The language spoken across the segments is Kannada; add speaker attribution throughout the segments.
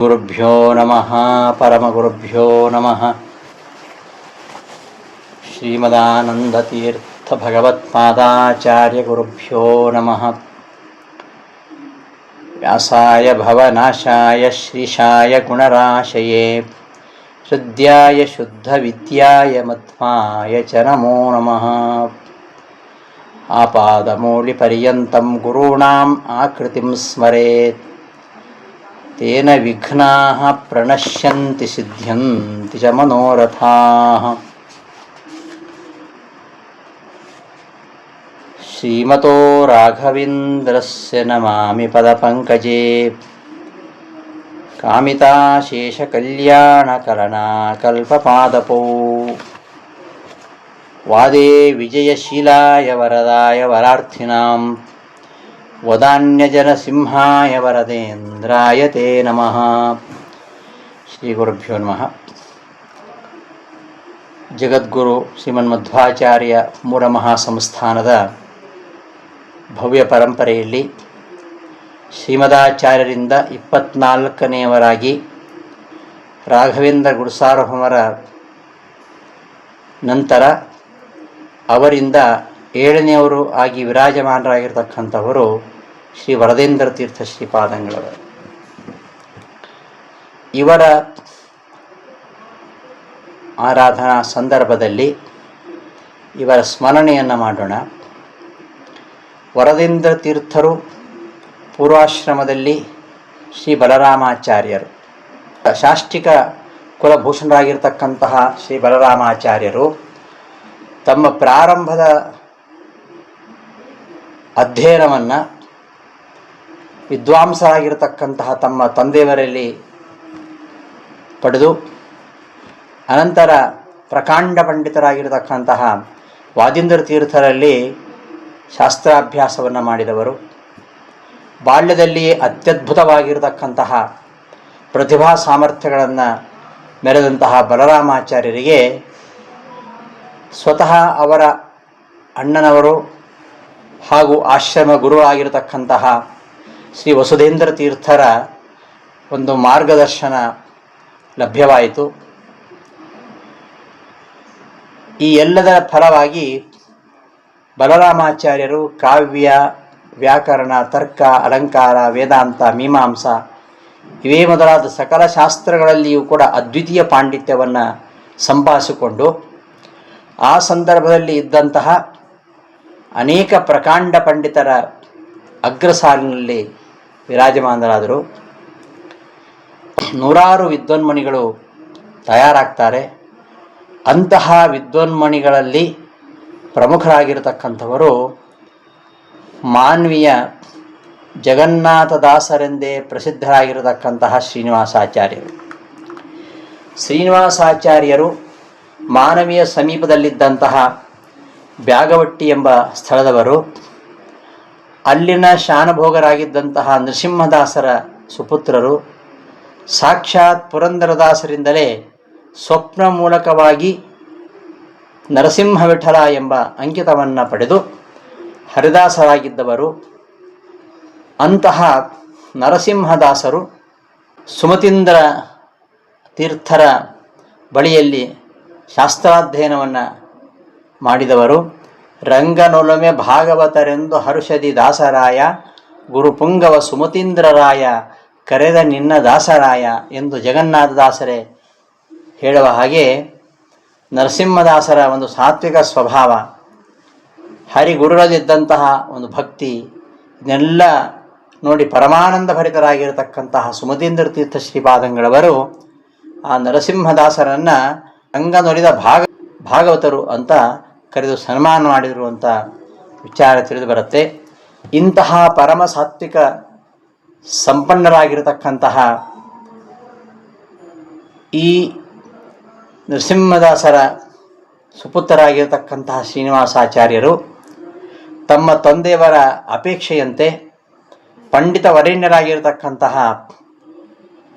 Speaker 1: ಗುರುಭ್ಯೋ ನಮಃ ಪರಮಗುರುಭ್ಯೋ ನಮಃ. ಶ್ರೀಮದಾನಂದತೀರ್ಥ ಭಗವತ್ಪಾದಾಚಾರ್ಯ ಗುರುಭ್ಯೋ ನಮಃ. ವ್ಯಾಸಾಯ ಭವನಾಶಾಯ ಶ್ರೀಶಾಯ ಗುಣರಾಶಯೇ ಹೃದ್ಯಾಯ ಶುದ್ಧವಿದ್ಯಾಯ ಮಧ್ವಾಯ ಚ ನಮೋ ನಮಃ. ಆಪಾದಮೂಲಿಪರ್ಯಂತಂ ಗುರುಣಾಂ ಆಕೃತಿಂ ಸ್ಮರೇತ್ ತೇನ ವಿಘ್ನಾಃ ಪ್ರಣಶ್ಯಂತಿ ಸಿದ್ಧ್ಯಂತಿ ಚ ಮನೋರಥಾಃ. ಶ್ರೀಮತೋ ರಾಘವೇಂದ್ರಸ್ಯ ನಮಾಮಿ ಪದಪಂಕಜೇ ಕಾಮಿತಾಶೇಷಕಲ್ಯಾಣಕರಣಾಕಲ್ಪಪಾದಪೌ ವಾದೇ ವಿಜಯಶೀಲಾಯ ವರದಾಯ ವರಾರ್ಥಿನಾಂ ವದಾನ್ಯಜನಸಿಂಹಾಯ ವರದೇಂದ್ರಾಯ ತೇ ನಮಃ. ಶ್ರೀ ಗುರುಭ್ಯೋ ನಮಃ. ಜಗದ್ಗುರು ಶ್ರೀಮನ್ಮಧ್ವಾಚಾರ್ಯ ಮೂರಮಹಾಸಂಸ್ಥಾನದ ಭವ್ಯ ಪರಂಪರೆಯಲ್ಲಿ ಶ್ರೀಮದಾಚಾರ್ಯರಿಂದ 24ನೆಯವರಾಗಿ ರಾಘವೇಂದ್ರ ಗುರುಸಾರ್ವಭೌಮರ ನಂತರ ಅವರಿಂದ 7ನೆಯವರು ಆಗಿ ವಿರಾಜಮಾನರಾಗಿರ್ತಕ್ಕಂಥವರು ಶ್ರೀ ವರದೇಂದ್ರ ತೀರ್ಥ ಶ್ರೀಪಾದಂಗಳವರು. ಇವರ ಆರಾಧನಾ ಸಂದರ್ಭದಲ್ಲಿ ಇವರ ಸ್ಮರಣೆಯನ್ನು ಮಾಡೋಣ. ವರದೇಂದ್ರ ತೀರ್ಥರು ಪೂರ್ವಾಶ್ರಮದಲ್ಲಿ ಶ್ರೀ ಬಲರಾಮಾಚಾರ್ಯರು, ಶಾಷ್ಟಿಕ ಕುಲಭೂಷಣರಾಗಿರ್ತಕ್ಕಂತಹ ಶ್ರೀ ಬಲರಾಮಾಚಾರ್ಯರು ತಮ್ಮ ಪ್ರಾರಂಭದ ಅಧ್ಯಯನವನ್ನು ವಿದ್ವಾಂಸರಾಗಿರ್ತಕ್ಕಂತಹ ತಮ್ಮ ತಂದೆಯವರಲ್ಲಿ ಪಡೆದು ಅನಂತರ ಪ್ರಕಾಂಡ ಪಂಡಿತರಾಗಿರತಕ್ಕಂತಹ ವಾದೀಂದ್ರ ತೀರ್ಥರಲ್ಲಿ ಶಾಸ್ತ್ರಾಭ್ಯಾಸವನ್ನು ಮಾಡಿದವರು. ಬಾಲ್ಯದಲ್ಲಿಯೇ ಅತ್ಯದ್ಭುತವಾಗಿರತಕ್ಕಂತಹ ಪ್ರತಿಭಾ ಸಾಮರ್ಥ್ಯಗಳನ್ನು ಮೆರೆದಂತಹ ಬಲರಾಮಾಚಾರ್ಯರಿಗೆ ಸ್ವತಃ ಅವರ ಅಣ್ಣನವರು ಹಾಗೂ ಆಶ್ರಮ ಗುರು ಆಗಿರತಕ್ಕಂತಹ ಶ್ರೀ ವಸುಧೇಂದ್ರ ತೀರ್ಥರ ಒಂದು ಮಾರ್ಗದರ್ಶನ ಲಭ್ಯವಾಯಿತು. ಈ ಎಲ್ಲದರ ಫಲವಾಗಿ ಬಲರಾಮಾಚಾರ್ಯರು ಕಾವ್ಯ, ವ್ಯಾಕರಣ, ತರ್ಕ, ಅಲಂಕಾರ, ವೇದಾಂತ, ಮೀಮಾಂಸ ಇವೇ ಮೊದಲಾದ ಸಕಲ ಶಾಸ್ತ್ರಗಳಲ್ಲಿಯೂ ಕೂಡ ಅದ್ವಿತೀಯ ಪಾಂಡಿತ್ಯವನ್ನು ಸಂಪಾದಿಸಿಕೊಂಡು ಆ ಸಂದರ್ಭದಲ್ಲಿ ಇದ್ದಂತಹ ಅನೇಕ ಪ್ರಕಾಂಡ ಪಂಡಿತರ ಅಗ್ರಸಾಲಿನಲ್ಲಿ ವಿರಾಜಮಾನರಾದರು. ನೂರಾರು ವಿದ್ವನ್ಮಣಿಗಳು ತಯಾರಾಗ್ತಾರೆ. ಅಂತಹ ವಿದ್ವನ್ಮಣಿಗಳಲ್ಲಿ ಪ್ರಮುಖರಾಗಿರತಕ್ಕಂಥವರು ಮಾನ್ವಿಯ ಜಗನ್ನಾಥದಾಸರೆಂದೇ ಪ್ರಸಿದ್ಧರಾಗಿರತಕ್ಕಂತಹ ಶ್ರೀನಿವಾಸಾಚಾರ್ಯರು. ಶ್ರೀನಿವಾಸಾಚಾರ್ಯರು ಮಾನವಿಯ ಸಮೀಪದಲ್ಲಿದ್ದಂತಹ ಬ್ಯಾಗವಟ್ಟಿ ಎಂಬ ಸ್ಥಳದವರು. ಅಲ್ಲಿನ ಶಾನಭೋಗರಾಗಿದ್ದಂತಹ ನೃಸಿಂಹದಾಸರ ಸುಪುತ್ರರು. ಸಾಕ್ಷಾತ್ ಪುರಂದರದಾಸರಿಂದಲೇ ಸ್ವಪ್ನ ಮೂಲಕವಾಗಿ ನರಸಿಂಹ ವಿಠಲ ಎಂಬ ಅಂಕಿತವನ್ನು ಪಡೆದು ಹರಿದಾಸರಾಗಿದ್ದವರು. ಅಂತಹ ನರಸಿಂಹದಾಸರು ಸುಮತೀಂದ್ರ ತೀರ್ಥರ ಬಳಿಯಲ್ಲಿ ಶಾಸ್ತ್ರಾಧ್ಯಯನವನ್ನು ಮಾಡಿದವರು. ರಂಗನೊಲೊಮೆ ಭಾಗವತರೆಂದು ಹರುಷದಿ ದಾಸರಾಯ ಗುರುಪುಂಗವ ಸುಮತೀಂದ್ರರಾಯ ಕರೆದ ನಿನ್ನ ದಾಸರಾಯ ಎಂದು ಜಗನ್ನಾಥದಾಸರೇ ಹೇಳುವ ಹಾಗೆ ನರಸಿಂಹದಾಸರ ಒಂದು ಸಾತ್ವಿಕ ಸ್ವಭಾವ, ಹರಿಗುರುಳಲ್ಲಿದ್ದಂತಹ ಒಂದು ಭಕ್ತಿ, ಇದನ್ನೆಲ್ಲ ನೋಡಿ ಪರಮಾನಂದ ಭರಿತರಾಗಿರತಕ್ಕಂತಹ ಸುಮತೀಂದ್ರ ತೀರ್ಥ ಶ್ರೀಪಾದಂಗಳವರು ಆ ನರಸಿಂಹದಾಸರನ್ನು ರಂಗನೊಲಿದ ಭಾಗವತರು ಅಂತ ಕರೆದು ಸನ್ಮಾನ ಮಾಡಿದರು ಅಂತ ವಿಚಾರ ತಿಳಿದು ಬರುತ್ತೆ. ಇಂತಹ ಪರಮ ಸಾತ್ವಿಕ ಸಂಪನ್ನರಾಗಿರತಕ್ಕಂತಹ ಈ ನರಸಿಂಹದಾಸರ ಸುಪುತ್ರರಾಗಿರತಕ್ಕಂತಹ ಶ್ರೀನಿವಾಸಾಚಾರ್ಯರು ತಮ್ಮ ತಂದೆಯವರ ಅಪೇಕ್ಷೆಯಂತೆ ಪಂಡಿತ ವರೇಣ್ಯರಾಗಿರತಕ್ಕಂತಹ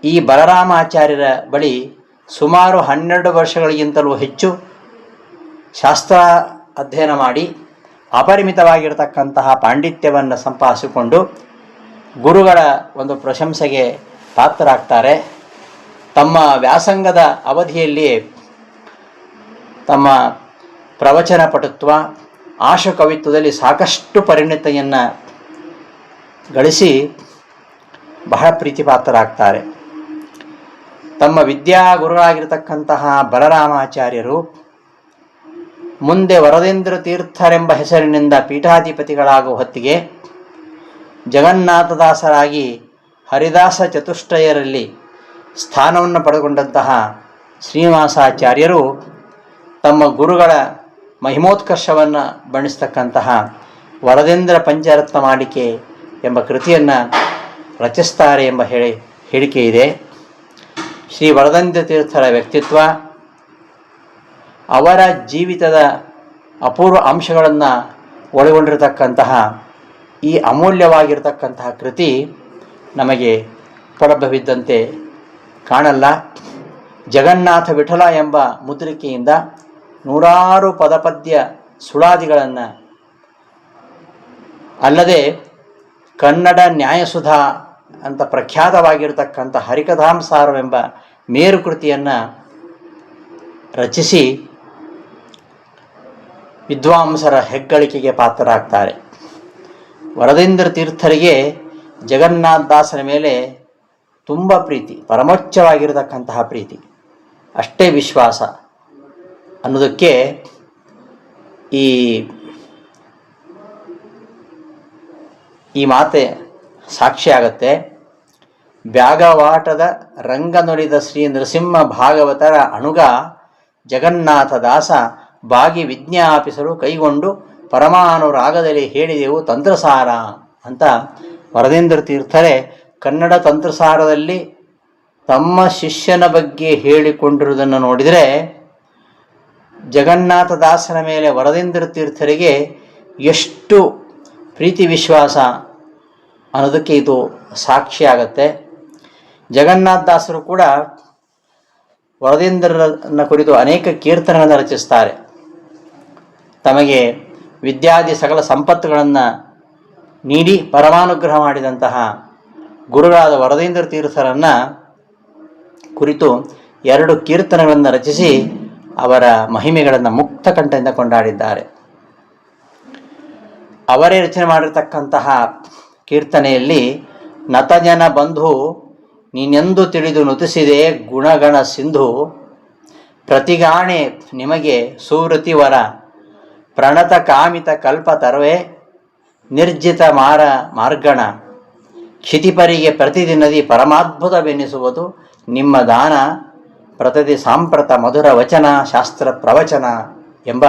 Speaker 1: ಈ ಬಲರಾಮಾಚಾರ್ಯರ ಬಳಿ ಸುಮಾರು 12 ವರ್ಷಗಳಿಗಿಂತಲೂ ಹೆಚ್ಚು ಶಾಸ್ತ್ರ ಅಧ್ಯಯನ ಮಾಡಿ ಅಪರಿಮಿತವಾಗಿರತಕ್ಕಂತಹ ಪಾಂಡಿತ್ಯವನ್ನು ಸಂಪಾದಿಸಿಕೊಂಡು ಗುರುಗಳ ಒಂದು ಪ್ರಶಂಸೆಗೆ ಪಾತ್ರರಾಗ್ತಾರೆ. ತಮ್ಮ ವ್ಯಾಸಂಗದ ಅವಧಿಯಲ್ಲಿ ತಮ್ಮ ಪ್ರವಚನ ಪಟುತ್ವ ಆಶು ಕವಿತ್ವದಲ್ಲಿ ಸಾಕಷ್ಟು ಪರಿಣತಿಯನ್ನು ಗಳಿಸಿ ಬಹಳ ಪ್ರೀತಿಪಾತ್ರರಾಗ್ತಾರೆ. ತಮ್ಮ ವಿದ್ಯಾಗುರುಗಳಾಗಿರ್ತಕ್ಕಂತಹ ಬಲರಾಮಾಚಾರ್ಯರು ಮುಂದೆ ವರದೇಂದ್ರ ತೀರ್ಥರೆಂಬ ಹೆಸರಿನಿಂದ ಪೀಠಾಧಿಪತಿಗಳಾಗುವ ಹೊತ್ತಿಗೆ ಜಗನ್ನಾಥದಾಸರಾಗಿ ಹರಿದಾಸ ಚತುಷ್ಟಯರಲ್ಲಿ ಸ್ಥಾನವನ್ನು ಪಡೆದುಕೊಂಡಂತಹ ಶ್ರೀನಿವಾಸಾಚಾರ್ಯರು ತಮ್ಮ ಗುರುಗಳ ಮಹಿಮೋತ್ಕರ್ಷವನ್ನು ಬಣ್ಣಿಸ್ತಕ್ಕಂತಹ ವರದೇಂದ್ರ ಪಂಚರತ್ನ ಮಾಲಿಕೆ ಎಂಬ ಕೃತಿಯನ್ನು ರಚಿಸ್ತಾರೆ ಎಂಬ ಹೇಳಿಕೆ ಇದೆ. ಶ್ರೀ ವರದೇಂದ್ರ ತೀರ್ಥರ ವ್ಯಕ್ತಿತ್ವ, ಅವರ ಜೀವಿತದ ಅಪೂರ್ವ ಅಂಶಗಳನ್ನು ಒಳಗೊಂಡಿರತಕ್ಕಂತಹ ಈ ಅಮೂಲ್ಯವಾಗಿರತಕ್ಕಂತಹ ಕೃತಿ ನಮಗೆ ಉಪಲಭ್ಯವಿದ್ದಂತೆ ಕಾಣಲ್ಲ. ಜಗನ್ನಾಥ ವಿಠಲ ಎಂಬ ಮುದ್ರಿಕೆಯಿಂದ ನೂರಾರು ಪದಪದ್ಯ ಸುಳಾದಿಗಳನ್ನು, ಅಲ್ಲದೆ ಕನ್ನಡ ನ್ಯಾಯಸುಧಾ ಅಂತ ಪ್ರಖ್ಯಾತವಾಗಿರತಕ್ಕಂಥ ಹರಿಕಥಾಂಸಾರವೆಂಬ ಮೇರುಕೃತಿಯನ್ನು ರಚಿಸಿ ವಿದ್ವಾಂಸರ ಹೆಗ್ಗಳಿಕೆಗೆ ಪಾತ್ರರಾಗ್ತಾರೆ. ವರದೇಂದ್ರ ತೀರ್ಥರಿಗೆ ಜಗನ್ನಾಥದಾಸನ ಮೇಲೆ ತುಂಬ ಪ್ರೀತಿ, ಪರಮೋಚ್ಚವಾಗಿರತಕ್ಕಂತಹ ಪ್ರೀತಿ, ಅಷ್ಟೇ ವಿಶ್ವಾಸ ಅನ್ನೋದಕ್ಕೆ ಈ ಮಾತೆ ಸಾಕ್ಷಿಯಾಗತ್ತೆ. ಬ್ಯಾಗವಾಟದ ರಂಗ ನುಡಿದ ಶ್ರೀ ನೃಸಿಂಹ ಭಾಗವತರ ಅಣುಗ ಜಗನ್ನಾಥದಾಸ ಬಾಗಿ ವಿಜ್ಞಾಪಿಸಲು ಕೈಗೊಂಡು ಪರಮಾನುರಾಗದಲ್ಲಿ ಹೇಳಿದೆವು ತಂತ್ರಸಾರ ಅಂತ ವರದೇಂದ್ರ ತೀರ್ಥರೇ ಕನ್ನಡ ತಂತ್ರಸಾರದಲ್ಲಿ ತಮ್ಮ ಶಿಷ್ಯನ ಬಗ್ಗೆ ಹೇಳಿಕೊಂಡಿರುವುದನ್ನು ನೋಡಿದರೆ ಜಗನ್ನಾಥದಾಸನ ಮೇಲೆ ವರದೇಂದ್ರ ತೀರ್ಥರಿಗೆ ಎಷ್ಟು ಪ್ರೀತಿ ವಿಶ್ವಾಸ ಅನ್ನೋದಕ್ಕೆ ಇದು ಸಾಕ್ಷಿಯಾಗತ್ತೆ. ಜಗನ್ನಾಥದಾಸರು ಕೂಡ ವರದೇಂದ್ರನ ಕುರಿತು ಅನೇಕ ಕೀರ್ತನೆಗಳನ್ನು ರಚಿಸ್ತಾರೆ. ತಮಗೆ ವಿದ್ಯಾದಿ ಸಕಲ ಸಂಪತ್ತುಗಳನ್ನು ನೀಡಿ ಪರಮಾನುಗ್ರಹ ಮಾಡಿದಂತಹ ಗುರುಗಳಾದ ವರದೇಂದ್ರ ತೀರ್ಥರನ್ನು ಕುರಿತು 2 ಕೀರ್ತನೆಗಳನ್ನು ರಚಿಸಿ ಅವರ ಮಹಿಮೆಗಳನ್ನು ಮುಕ್ತ ಕಂಠದಿಂದ ಕೊಂಡಾಡಿದ್ದಾರೆ. ಅವರೇ ರಚನೆ ಮಾಡಿರತಕ್ಕಂತಹ ಕೀರ್ತನೆಯಲ್ಲಿ ನತಜನ ಬಂಧು ನೀನೆಂದು ತಿಳಿದು ನುತಿಸಿದೆ ಗುಣಗಣ ಸಿಂಧು ಪ್ರತಿಗಾಣೆ ನಿಮಗೆ ಸುವೃತಿವರ ಪ್ರಣತ ಕಾಮಿತ ಕಲ್ಪ ತರವೆ ನಿರ್ಜಿತ ಮಾರ್ಗಣ ಕ್ಷಿತಿಪರಿಗೆ ಪ್ರತಿದಿನದಿ ಪರಮಾದ್ಭುತವೆನಿಸುವುದು ನಿಮ್ಮ ದಾನ ಪ್ರತಿದಿ ಸಾಂಪ್ರತ ಮಧುರ ವಚನ ಶಾಸ್ತ್ರ ಪ್ರವಚನ ಎಂಬ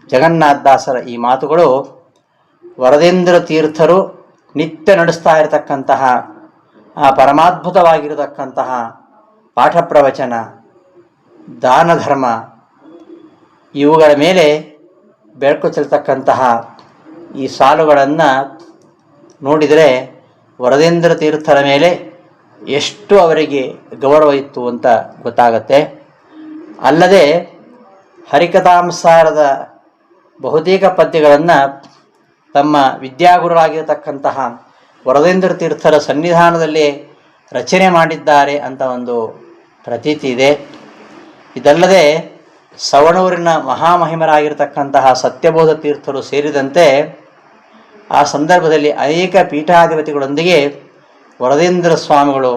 Speaker 1: ಜಗನ್ನಾಥದಾಸರ ಈ ಮಾತುಗಳು ವರದೇಂದ್ರ ತೀರ್ಥರು ನಿತ್ಯ ನಡೆಸ್ತಾ ಇರತಕ್ಕಂತಹ ಆ ಪರಮಾದ್ಭುತವಾಗಿರತಕ್ಕಂತಹ ಪಾಠ ಪ್ರವಚನ, ದಾನ ಧರ್ಮ ಇವುಗಳ ಮೇಲೆ ಬೆಳಕು ಚೆಲ್ತಕ್ಕಂತಹ ಈ ಸಾಲುಗಳನ್ನು ನೋಡಿದರೆ ವರದೇಂದ್ರ ತೀರ್ಥರ ಮೇಲೆ ಎಷ್ಟು ಅವರಿಗೆ ಗೌರವ ಇತ್ತು ಅಂತ ಗೊತ್ತಾಗತ್ತೆ. ಅಲ್ಲದೆ ಹರಿಕಥಾಂಸಾರದ ಬಹುತೇಕ ಪದ್ಯಗಳನ್ನು ತಮ್ಮ ವಿದ್ಯಾಗುರುಗಳಾಗಿರತಕ್ಕಂತಹ ವರದೇಂದ್ರ ತೀರ್ಥರ ಸನ್ನಿಧಾನದಲ್ಲಿ ರಚನೆ ಮಾಡಿದ್ದಾರೆ ಅಂತ ಒಂದು ಪ್ರತೀತಿ ಇದೆ. ಇದಲ್ಲದೆ ಸವಣೂರಿನ ಮಹಾಮಹಿಮರಾಗಿರ್ತಕ್ಕಂತಹ ಸತ್ಯಬೋಧ ತೀರ್ಥರು ಸೇರಿದಂತೆ ಆ ಸಂದರ್ಭದಲ್ಲಿ ಅನೇಕ ಪೀಠಾಧಿಪತಿಗಳೊಂದಿಗೆ ವರದೇಂದ್ರ ಸ್ವಾಮಿಗಳು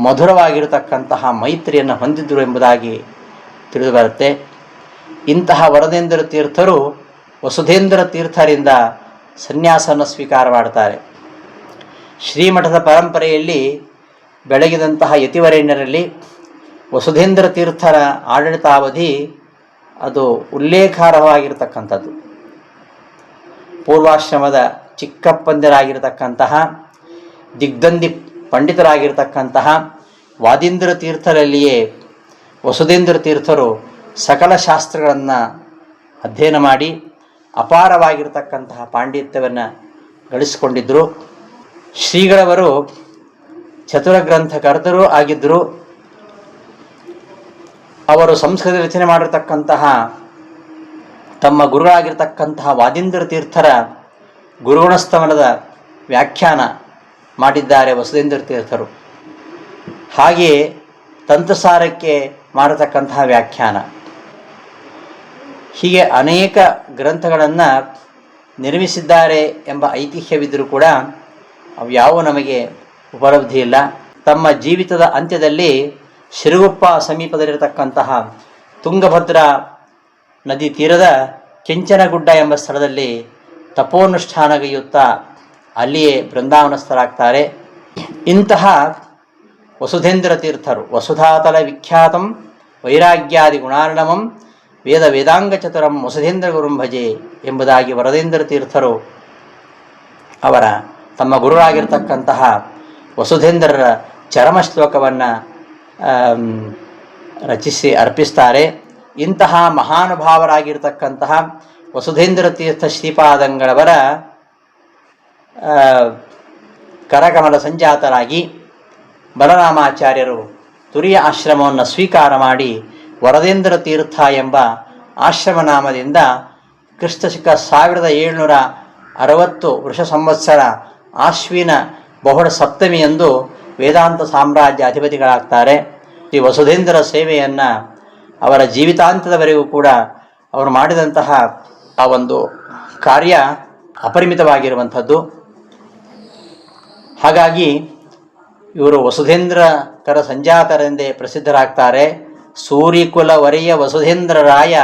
Speaker 1: ಮಧುರವಾಗಿರತಕ್ಕಂತಹ ಮೈತ್ರಿಯನ್ನು ಹೊಂದಿದ್ದರು ಎಂಬುದಾಗಿ ತಿಳಿದುಬರುತ್ತೆ. ಇಂತಹ ವರದೇಂದ್ರ ತೀರ್ಥರು ವಸುಧೇಂದ್ರ ತೀರ್ಥರಿಂದ ಸನ್ಯಾಸವನ್ನು ಸ್ವೀಕಾರ ಮಾಡ್ತಾರೆ. ಶ್ರೀಮಠದ ಪರಂಪರೆಯಲ್ಲಿ ಬೆಳಗಿದಂತಹ ಯತಿವರೇಣ್ಯರಲ್ಲಿ ವಸುಧೇಂದ್ರ ತೀರ್ಥರ ಆಡಳಿತಾವಧಿ ಅದು ಉಲ್ಲೇಖಾರ್ಹವಾಗಿರತಕ್ಕಂಥದ್ದು. ಪೂರ್ವಾಶ್ರಮದ ಚಿಕ್ಕಪ್ಪಂದಿರಾಗಿರತಕ್ಕಂತಹ ದಿಗ್ದಂದಿ ಪಂಡಿತರಾಗಿರ್ತಕ್ಕಂತಹ ವಾದೀಂದ್ರ ತೀರ್ಥರಲ್ಲಿಯೇ ವಸುಧೇಂದ್ರ ತೀರ್ಥರು ಸಕಲ ಶಾಸ್ತ್ರಗಳನ್ನು ಅಧ್ಯಯನ ಮಾಡಿ ಅಪಾರವಾಗಿರತಕ್ಕಂತಹ ಪಾಂಡಿತ್ಯವನ್ನು ಗಳಿಸಿಕೊಂಡಿದ್ದರು. ಶ್ರೀಗಳವರು ಚತುರ ಗ್ರಂಥಕರ್ತರೂ ಆಗಿದ್ದರು. ಅವರು ಸಂಸ್ಕೃತ ರಚನೆ ಮಾಡಿರತಕ್ಕಂತಹ ತಮ್ಮ ಗುರುಗಳಾಗಿರ್ತಕ್ಕಂತಹ ವಾದೀಂದ್ರ ತೀರ್ಥರ ಗುರುಗುಣಸ್ತವನದ ವ್ಯಾಖ್ಯಾನ ಮಾಡಿದ್ದಾರೆ ವಸುಧೇಂದ್ರ ತೀರ್ಥರು. ಹಾಗೆಯೇ ತಂತ್ರಸಾರಕ್ಕೆ ಮಾಡತಕ್ಕಂತಹ ವ್ಯಾಖ್ಯಾನ, ಹೀಗೆ ಅನೇಕ ಗ್ರಂಥಗಳನ್ನು ನಿರ್ಮಿಸಿದ್ದಾರೆ ಎಂಬ ಐತಿಹ್ಯವಿದ್ದರೂ ಕೂಡ ಅವು ಯಾವುವು ನಮಗೆ ಉಪಲಬ್ಧಿ ಇಲ್ಲ. ತಮ್ಮ ಜೀವಿತದ ಅಂತ್ಯದಲ್ಲಿ ಶಿರಗುಪ್ಪ ಸಮೀಪದಲ್ಲಿರತಕ್ಕಂತಹ ತುಂಗಭದ್ರಾ ನದಿ ತೀರದ ಕೆಂಚನಗುಡ್ಡ ಎಂಬ ಸ್ಥಳದಲ್ಲಿ ತಪೋನುಷ್ಠಾನಗೈಯುತ್ತಾ ಅಲ್ಲಿಯೇ ಬೃಂದಾವನಸ್ಥರಾಗ್ತಾರೆ. ಇಂತಹ ವಸುಧೇಂದ್ರ ತೀರ್ಥರು ವಸುಧಾತಲ ವಿಖ್ಯಾತಂ ವೈರಾಗ್ಯಾದಿ ಗುಣಾರ್ಣವಂ ವೇದ ವೇದಾಂಗ ಚತುರಂ ವಸುಧೇಂದ್ರ ಗುರುಂ ಭಜೆ ಎಂಬುದಾಗಿ ವರದೇಂದ್ರ ತೀರ್ಥರು ಅವರ ತಮ್ಮ ಗುರುಗಳಾಗಿರ್ತಕ್ಕಂತಹ ವಸುಧೇಂದ್ರರ ಚರಮ ಶ್ಲೋಕವನ್ನು ರಚಿಸಿ ಅರ್ಪಿಸ್ತಾರೆ. ಇಂತಹ ಮಹಾನುಭಾವರಾಗಿರ್ತಕ್ಕಂತಹ ವಸುಧೇಂದ್ರ ತೀರ್ಥ ಶ್ರೀಪಾದಂಗಳವರ ಕರಕಮಲ ಸಂಜಾತರಾಗಿ ಬಲರಾಮಾಚಾರ್ಯರು ತುರಿಯ ಆಶ್ರಮವನ್ನು ಸ್ವೀಕಾರ ಮಾಡಿ ವರದೇಂದ್ರ ತೀರ್ಥ ಎಂಬ ಆಶ್ರಮನಾಮದಿಂದ ಕ್ರಿಸ್ತಶಕ 1760 ವೃಷ ಸಂವತ್ಸರ ಆಶ್ವಿನ ಬಹುಳ ಸಪ್ತಮಿಯಂದು ವೇದಾಂತ ಸಾಮ್ರಾಜ್ಯ ಅಧಿಪತಿಗಳಾಗ್ತಾರೆ. ಈ ವಸುಧೇಂದ್ರ ಸೇವೆಯನ್ನು ಅವರ ಜೀವಿತಾಂತದವರೆಗೂ ಕೂಡ ಅವರು ಮಾಡಿದಂತಹ ಆ ಒಂದು ಕಾರ್ಯ ಅಪರಿಮಿತವಾಗಿರುವಂಥದ್ದು. ಹಾಗಾಗಿ ಇವರು ವಸುಧೇಂದ್ರಕರ ಸಂಜಾತರೆಂದೇ ಪ್ರಸಿದ್ಧರಾಗ್ತಾರೆ. ಸೂರ್ಯಕುಲ ವರೆಯ ವಸುಧೇಂದ್ರರಾಯ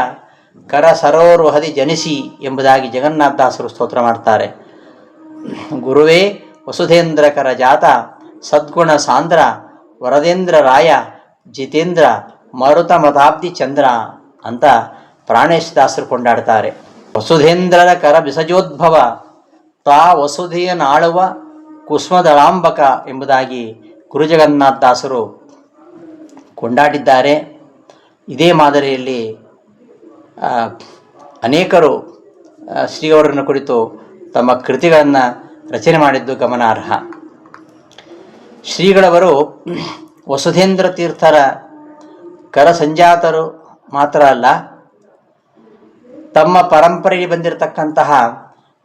Speaker 1: ಕರ ಸರೋರುಹದಿ ಜನಿಸಿ ಎಂಬುದಾಗಿ ಜಗನ್ನಾಥದಾಸರು ಸ್ತೋತ್ರ ಮಾಡ್ತಾರೆ. ಗುರುವೇ ವಸುಧೇಂದ್ರಕರ ಜಾತ ಸದ್ಗುಣ ಸಾಂದ್ರ ವರದೇಂದ್ರ ರಾಯ ಜಿತೇಂದ್ರ ಮರುತ ಮತಾಬ್ದಿ ಚಂದ್ರ ಅಂತ ಪ್ರಾಣೇಶದಾಸರು ಕೊಂಡಾಡ್ತಾರೆ. ವಸುಧೇಂದ್ರರ ಕರ ಬಿಸಜೋದ್ಭವ ತಾ ವಸುಧೆಯನಾಳುವ ಕುಸುಮದಳಾಂಬಕ ಎಂಬುದಾಗಿ ಗುರುಜಗನ್ನಾಥದಾಸರು ಕೊಂಡಾಡಿದ್ದಾರೆ. ಇದೇ ಮಾದರಿಯಲ್ಲಿ ಅನೇಕರು ಶ್ರೀಯವರನ್ನು ಕುರಿತು ತಮ್ಮ ಕೃತಿಗಳನ್ನು ರಚನೆ ಮಾಡಿದ್ದು ಗಮನಾರ್ಹ. ಶ್ರೀಗಳವರು ವಸುಧೇಂದ್ರ ತೀರ್ಥರ ಕರ ಸಂಜಾತರು ಮಾತ್ರ ಅಲ್ಲ, ತಮ್ಮ ಪರಂಪರೆಗೆ ಬಂದಿರತಕ್ಕಂತಹ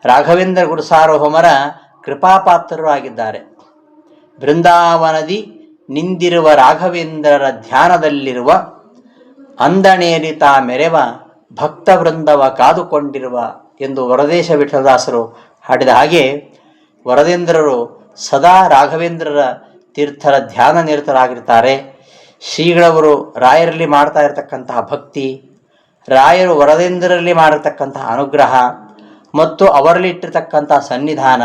Speaker 1: ರಾಘವೇಂದ್ರ ಗುರುಸಾರ್ವಭೌಮರ ಕೃಪಾಪಾತ್ರರು ಆಗಿದ್ದಾರೆ. ಬೃಂದಾವನದಿ ನಿಂದಿರುವ ರಾಘವೇಂದ್ರರ ಧ್ಯಾನದಲ್ಲಿರುವ ಅಂದಣೇರಿ ತಾ ಮೆರೆವ ಭಕ್ತ ವೃಂದವ ಕಾದುಕೊಂಡಿರುವ ಎಂದು ವರದೇಶ ವಿಠಲದಾಸರು ಹಾಡಿದ ಹಾಗೆ ವರದೇಂದ್ರರು ಸದಾ ರಾಘವೇಂದ್ರರ ತೀರ್ಥರ ಧ್ಯಾನ ನಿರತರಾಗಿರ್ತಾರೆ. ಶ್ರೀಗಳವರು ರಾಯರಲ್ಲಿ ಮಾಡ್ತಾ ಇರತಕ್ಕಂತಹ ಭಕ್ತಿ, ರಾಯರು ವರದೇಂದ್ರರಲ್ಲಿ ಮಾಡಿರ್ತಕ್ಕಂತಹ ಅನುಗ್ರಹ ಮತ್ತು ಅವರಲ್ಲಿ ಇಟ್ಟಿರ್ತಕ್ಕಂತಹ ಸನ್ನಿಧಾನ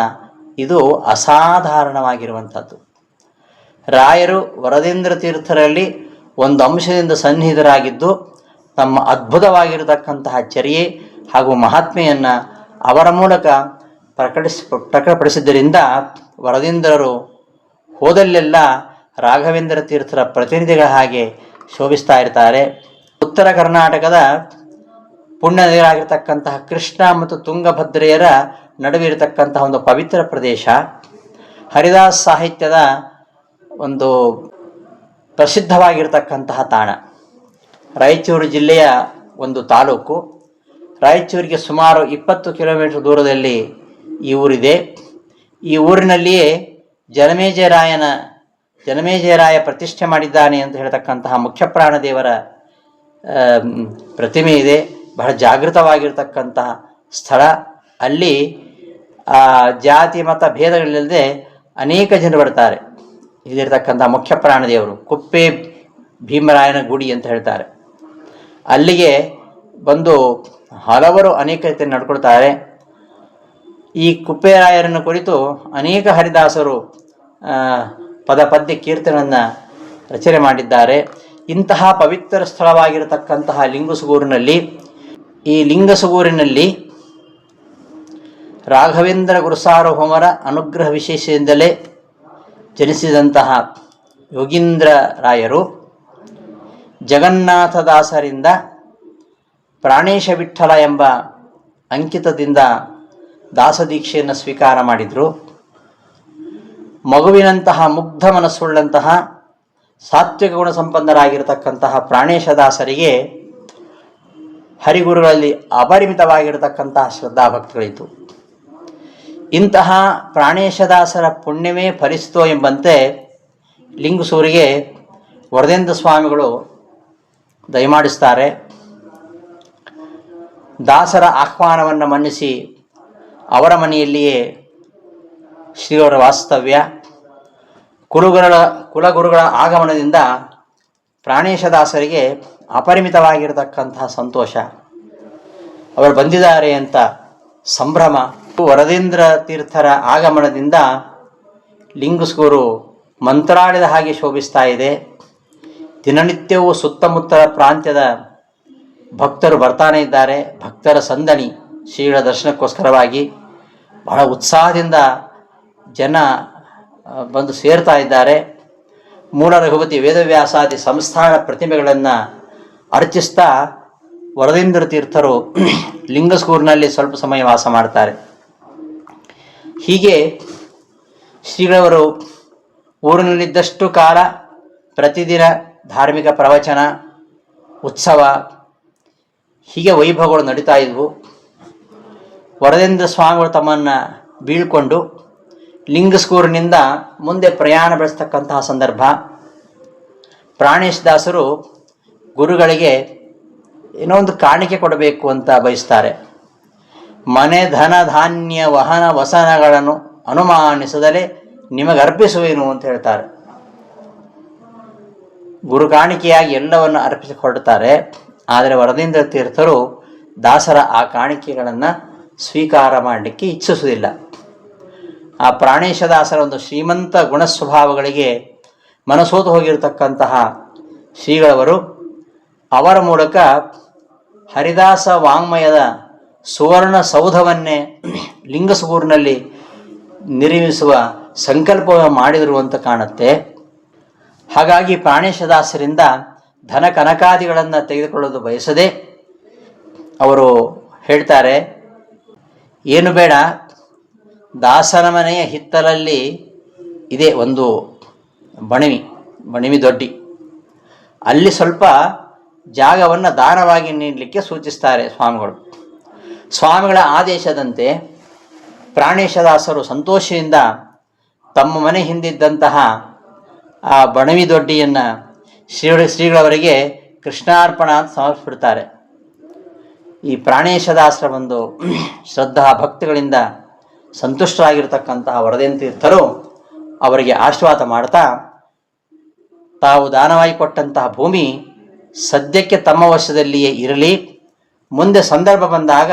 Speaker 1: ಇದು ಅಸಾಧಾರಣವಾಗಿರುವಂಥದ್ದು. ರಾಯರು ವರದೇಂದ್ರ ತೀರ್ಥರಲ್ಲಿ ಒಂದು ಅಂಶದಿಂದ ಸನ್ನಿಹಿತರಾಗಿದ್ದು ತಮ್ಮ ಅದ್ಭುತವಾಗಿರತಕ್ಕಂತಹ ಚರ್ಯೆ ಹಾಗೂ ಮಹಾತ್ಮೆಯನ್ನು ಅವರ ಮೂಲಕ ಪ್ರಕಟಪಡಿಸಿದ್ದರಿಂದ ವರದೇಂದ್ರರು ಹೋದಲ್ಲೆಲ್ಲ ರಾಘವೇಂದ್ರ ತೀರ್ಥರ ಪ್ರತಿನಿಧಿಗಳ ಹಾಗೆ ಶೋಭಿಸ್ತಾ ಇರ್ತಾರೆ. ಉತ್ತರ ಕರ್ನಾಟಕದ ಪುಣ್ಯನದಿಗಳಾಗಿರ್ತಕ್ಕಂತಹ ಕೃಷ್ಣ ಮತ್ತು ತುಂಗಭದ್ರೆಯರ ನಡುವೆ ಇರತಕ್ಕಂತಹ ಒಂದು ಪವಿತ್ರ ಪ್ರದೇಶ, ಹರಿದಾಸ್ ಸಾಹಿತ್ಯದ ಒಂದು ಪ್ರಸಿದ್ಧವಾಗಿರ್ತಕ್ಕಂತಹ ತಾಣ. ರಾಯಚೂರು ಜಿಲ್ಲೆಯ ಒಂದು ತಾಲೂಕು. ರಾಯಚೂರಿಗೆ ಸುಮಾರು 20 ಕಿಲೋಮೀಟರ್ ದೂರದಲ್ಲಿ ಈ ಊರಿದೆ. ಈ ಊರಿನಲ್ಲಿಯೇ ಜನಮೇಜಯರಾಯ ಪ್ರತಿಷ್ಠೆ ಮಾಡಿದ್ದಾನೆ ಅಂತ ಹೇಳ್ತಕ್ಕಂತಹ ಮುಖ್ಯ ಪ್ರಾಣದೇವರ ಪ್ರತಿಮೆ ಇದೆ. ಬಹಳ ಜಾಗೃತವಾಗಿರ್ತಕ್ಕಂತಹ ಸ್ಥಳ. ಅಲ್ಲಿ ಜಾತಿ ಮತ ಭೇದಗಳಿಲ್ಲದೆ ಅನೇಕ ಜನರು ಬರ್ತಾರೆ. ಇಲ್ಲಿರ್ತಕ್ಕಂಥ ಮುಖ್ಯ ಪ್ರಾಣದೇವರು ಕುಪ್ಪೆ ಭೀಮರಾಯನ ಗುಡಿ ಅಂತ ಹೇಳ್ತಾರೆ. ಅಲ್ಲಿಗೆ ಬಂದು ಹಲವರು ಅನೇಕ ರೀತಿಯಲ್ಲಿ ನಡ್ಕೊಳ್ತಾರೆ. ಈ ಕುಪ್ಪೆರಾಯರನ್ನು ಕುರಿತು ಅನೇಕ ಹರಿದಾಸರು ಪದ ಪದ್ಯ ಕೀರ್ತನೆಯನ್ನು ರಚನೆ ಮಾಡಿದ್ದಾರೆ. ಇಂತಹ ಪವಿತ್ರ ಸ್ಥಳವಾಗಿರತಕ್ಕಂತಹ ಈ ಲಿಂಗಸುಗೂರಿನಲ್ಲಿ ರಾಘವೇಂದ್ರ ಗುರುಸಾರ್ವಭೌಮರ ಅನುಗ್ರಹ ವಿಶೇಷದಿಂದಲೇ ಜನಿಸಿದಂತಹ ಯೋಗೀಂದ್ರ ರಾಯರು ಜಗನ್ನಾಥದಾಸರಿಂದ ಪ್ರಾಣೇಶ ವಿಠಲ ಎಂಬ ಅಂಕಿತದಿಂದ ದಾಸದೀಕ್ಷೆಯನ್ನು ಸ್ವೀಕಾರ ಮಾಡಿದರು. ಮಗುವಿನಂತಹ ಮುಗ್ಧ ಮನಸ್ಸುಳ್ಳಂತಹ ಸಾತ್ವಿಕ ಗುಣ ಸಂಪನ್ನರಾಗಿರತಕ್ಕಂತಹ ಪ್ರಾಣೇಶದಾಸರಿಗೆ ಹರಿಗುರುಗಳಲ್ಲಿ ಅಪರಿಮಿತವಾಗಿರತಕ್ಕಂತಹ ಶ್ರದ್ಧಾಭಕ್ತಿಗಳಿತ್ತು. ಇಂತಹ ಪ್ರಾಣೇಶದಾಸರ ಪುಣ್ಯವೇ ಫಲಿಸ್ತೋ ಎಂಬಂತೆ ಲಿಂಗಸೂರಿಗೆ ವರದೇಂದ್ರ ಸ್ವಾಮಿಗಳು ದಯಮಾಡಿಸ್ತಾರೆ. ದಾಸರ ಆಹ್ವಾನವನ್ನು ಮನ್ನಿಸಿ ಅವರ ಮನೆಯಲ್ಲಿಯೇ ಶ್ರೀಯವರ ವಾಸ್ತವ್ಯ. ಕುಲಗುರುಗಳ ಆಗಮನದಿಂದ ಪ್ರಾಣೇಶದಾಸರಿಗೆ ಅಪರಿಮಿತವಾಗಿರತಕ್ಕಂತಹ ಸಂತೋಷ. ಅವರು ಬಂದಿದ್ದಾರೆ ಅಂತ ಸಂಭ್ರಮ. ವರದೇಂದ್ರ ತೀರ್ಥರ ಆಗಮನದಿಂದ ಲಿಂಗಸ್ಗೂರು ಮಂತ್ರಾಲಯದ ಹಾಗೆ ಶೋಭಿಸ್ತಾ ಇದೆ. ದಿನನಿತ್ಯವೂ ಸುತ್ತಮುತ್ತಲ ಪ್ರಾಂತ್ಯದ ಭಕ್ತರು ಬರ್ತಾನೆ ಇದ್ದಾರೆ. ಭಕ್ತರ ಸಂದಣಿ ಶ್ರೀಗಳ ದರ್ಶನಕ್ಕೋಸ್ಕರವಾಗಿ ಬಹಳ ಉತ್ಸಾಹದಿಂದ ಜನ ಬಂದು ಸೇರ್ತಾ ಇದ್ದಾರೆ. ಮೂಲ ರಘುಪತಿ ವೇದವ್ಯಾಸಾದಿ ಸಂಸ್ಥಾನ ಪ್ರತಿಮೆಗಳನ್ನು ಅರ್ಚಿಸ್ತಾ ವರದೇಂದ್ರ ತೀರ್ಥರು ಲಿಂಗಸ್ಗೂರಿನಲ್ಲಿ ಸ್ವಲ್ಪ ಸಮಯ ವಾಸ ಮಾಡ್ತಾರೆ. ಹೀಗೆ ಶ್ರೀಗಳವರು ಊರಿನಲ್ಲಿದ್ದಷ್ಟು ಕಾಲ ಪ್ರತಿದಿನ ಧಾರ್ಮಿಕ ಪ್ರವಚನ, ಉತ್ಸವ, ಹೀಗೆ ವೈಭವಗಳು ನಡೀತಾ ಇದ್ವು. ವರದೇಂದ್ರ ಸ್ವಾಮಿಗಳು ತಮ್ಮನ್ನು ಬೀಳ್ಕೊಂಡು ಲಿಂಗಸ್ಗೂರಿನಿಂದ ಮುಂದೆ ಪ್ರಯಾಣ ಬೆಳೆಸ್ತಕ್ಕಂತಹ ಸಂದರ್ಭ. ಪ್ರಾಣೇಶ್ ದಾಸರು ಗುರುಗಳಿಗೆ ಏನೋ ಒಂದು ಕಾಣಿಕೆ ಕೊಡಬೇಕು ಅಂತ ಬಯಸ್ತಾರೆ. ಮನೆ ಧನ ಧಾನ್ಯ ವಹನ ವಸನಗಳನ್ನು ಅನುಮಾನಿಸದಲೇ ನಿಮಗರ್ಪಿಸುವೇನು ಅಂತ ಹೇಳ್ತಾರೆ. ಗುರು ಕಾಣಿಕೆಯಾಗಿ ಎಲ್ಲವನ್ನು ಅರ್ಪಿಸಿಕೊಡ್ತಾರೆ. ಆದರೆ ವರದೇಂದ್ರ ತೀರ್ಥರು ದಾಸರ ಆ ಕಾಣಿಕೆಗಳನ್ನು ಸ್ವೀಕಾರ ಮಾಡಲಿಕ್ಕೆ ಇಚ್ಛಿಸುವುದಿಲ್ಲ. ಆ ಪ್ರಾಣೇಶದಾಸರ ಒಂದು ಶ್ರೀಮಂತ ಗುಣಸ್ವಭಾವಗಳಿಗೆ ಮನಸೋತು ಹೋಗಿರತಕ್ಕಂತಹ ಶ್ರೀಗಳವರು ಅವರ ಮೂಲಕ ಹರಿದಾಸ ವಾಂಗ್ಮಯದ ಸುವರ್ಣ ಸೌಧವನ್ನೇ ಲಿಂಗಸ್ಗೂರಿನಲ್ಲಿ ನಿರ್ಮಿಸುವ ಸಂಕಲ್ಪವನ್ನು ಮಾಡಿದರು ಅಂತ ಕಾಣುತ್ತೆ. ಹಾಗಾಗಿ ಪ್ರಾಣೇಶದಾಸರಿಂದ ಧನ ಕನಕಾದಿಗಳನ್ನು ತೆಗೆದುಕೊಳ್ಳೋದು ಬಯಸದೆ ಅವರು ಹೇಳ್ತಾರೆ, ಏನು ಬೇಡ, ದಾಸನ ಮನೆಯ ಹಿತ್ತಲಲ್ಲಿ ಇದೆ ಒಂದು ಬಣಿವಿ ದೊಡ್ಡಿ, ಅಲ್ಲಿ ಸ್ವಲ್ಪ ಜಾಗವನ್ನು ದಾನವಾಗಿ ನೀಡಲಿಕ್ಕೆ ಸೂಚಿಸ್ತಾರೆ ಸ್ವಾಮಿಗಳು. ಸ್ವಾಮಿಗಳ ಆದೇಶದಂತೆ ಪ್ರಾಣೇಶದಾಸರು ಸಂತೋಷದಿಂದ ತಮ್ಮ ಮನೆ ಹಿಂದಿದ್ದಂತಹ ಆ ಬಣವಿ ದೊಡ್ಡಿಯನ್ನು ಶ್ರೀಗಳವರಿಗೆ ಕೃಷ್ಣಾರ್ಪಣ ಅಂತ ಸಮರ್ಪಿಸ್ಬಿಡ್ತಾರೆ. ಈ ಪ್ರಾಣೇಶದಾಸರ ಒಂದು ಶ್ರದ್ಧಾ ಭಕ್ತಿಗಳಿಂದ ಸಂತುಷ್ಟರಾಗಿರ್ತಕ್ಕಂತಹ ವರದೇಂದ್ರ ತೀರ್ಥರು ಅವರಿಗೆ ಆಶೀರ್ವಾದ ಮಾಡ್ತಾ, ತಾವು ದಾನವಾಗಿ ಕೊಟ್ಟಂತಹ ಭೂಮಿ ಸದ್ಯಕ್ಕೆ ತಮ್ಮ ವಶದಲ್ಲಿಯೇ ಇರಲಿ, ಮುಂದೆ ಸಂದರ್ಭ ಬಂದಾಗ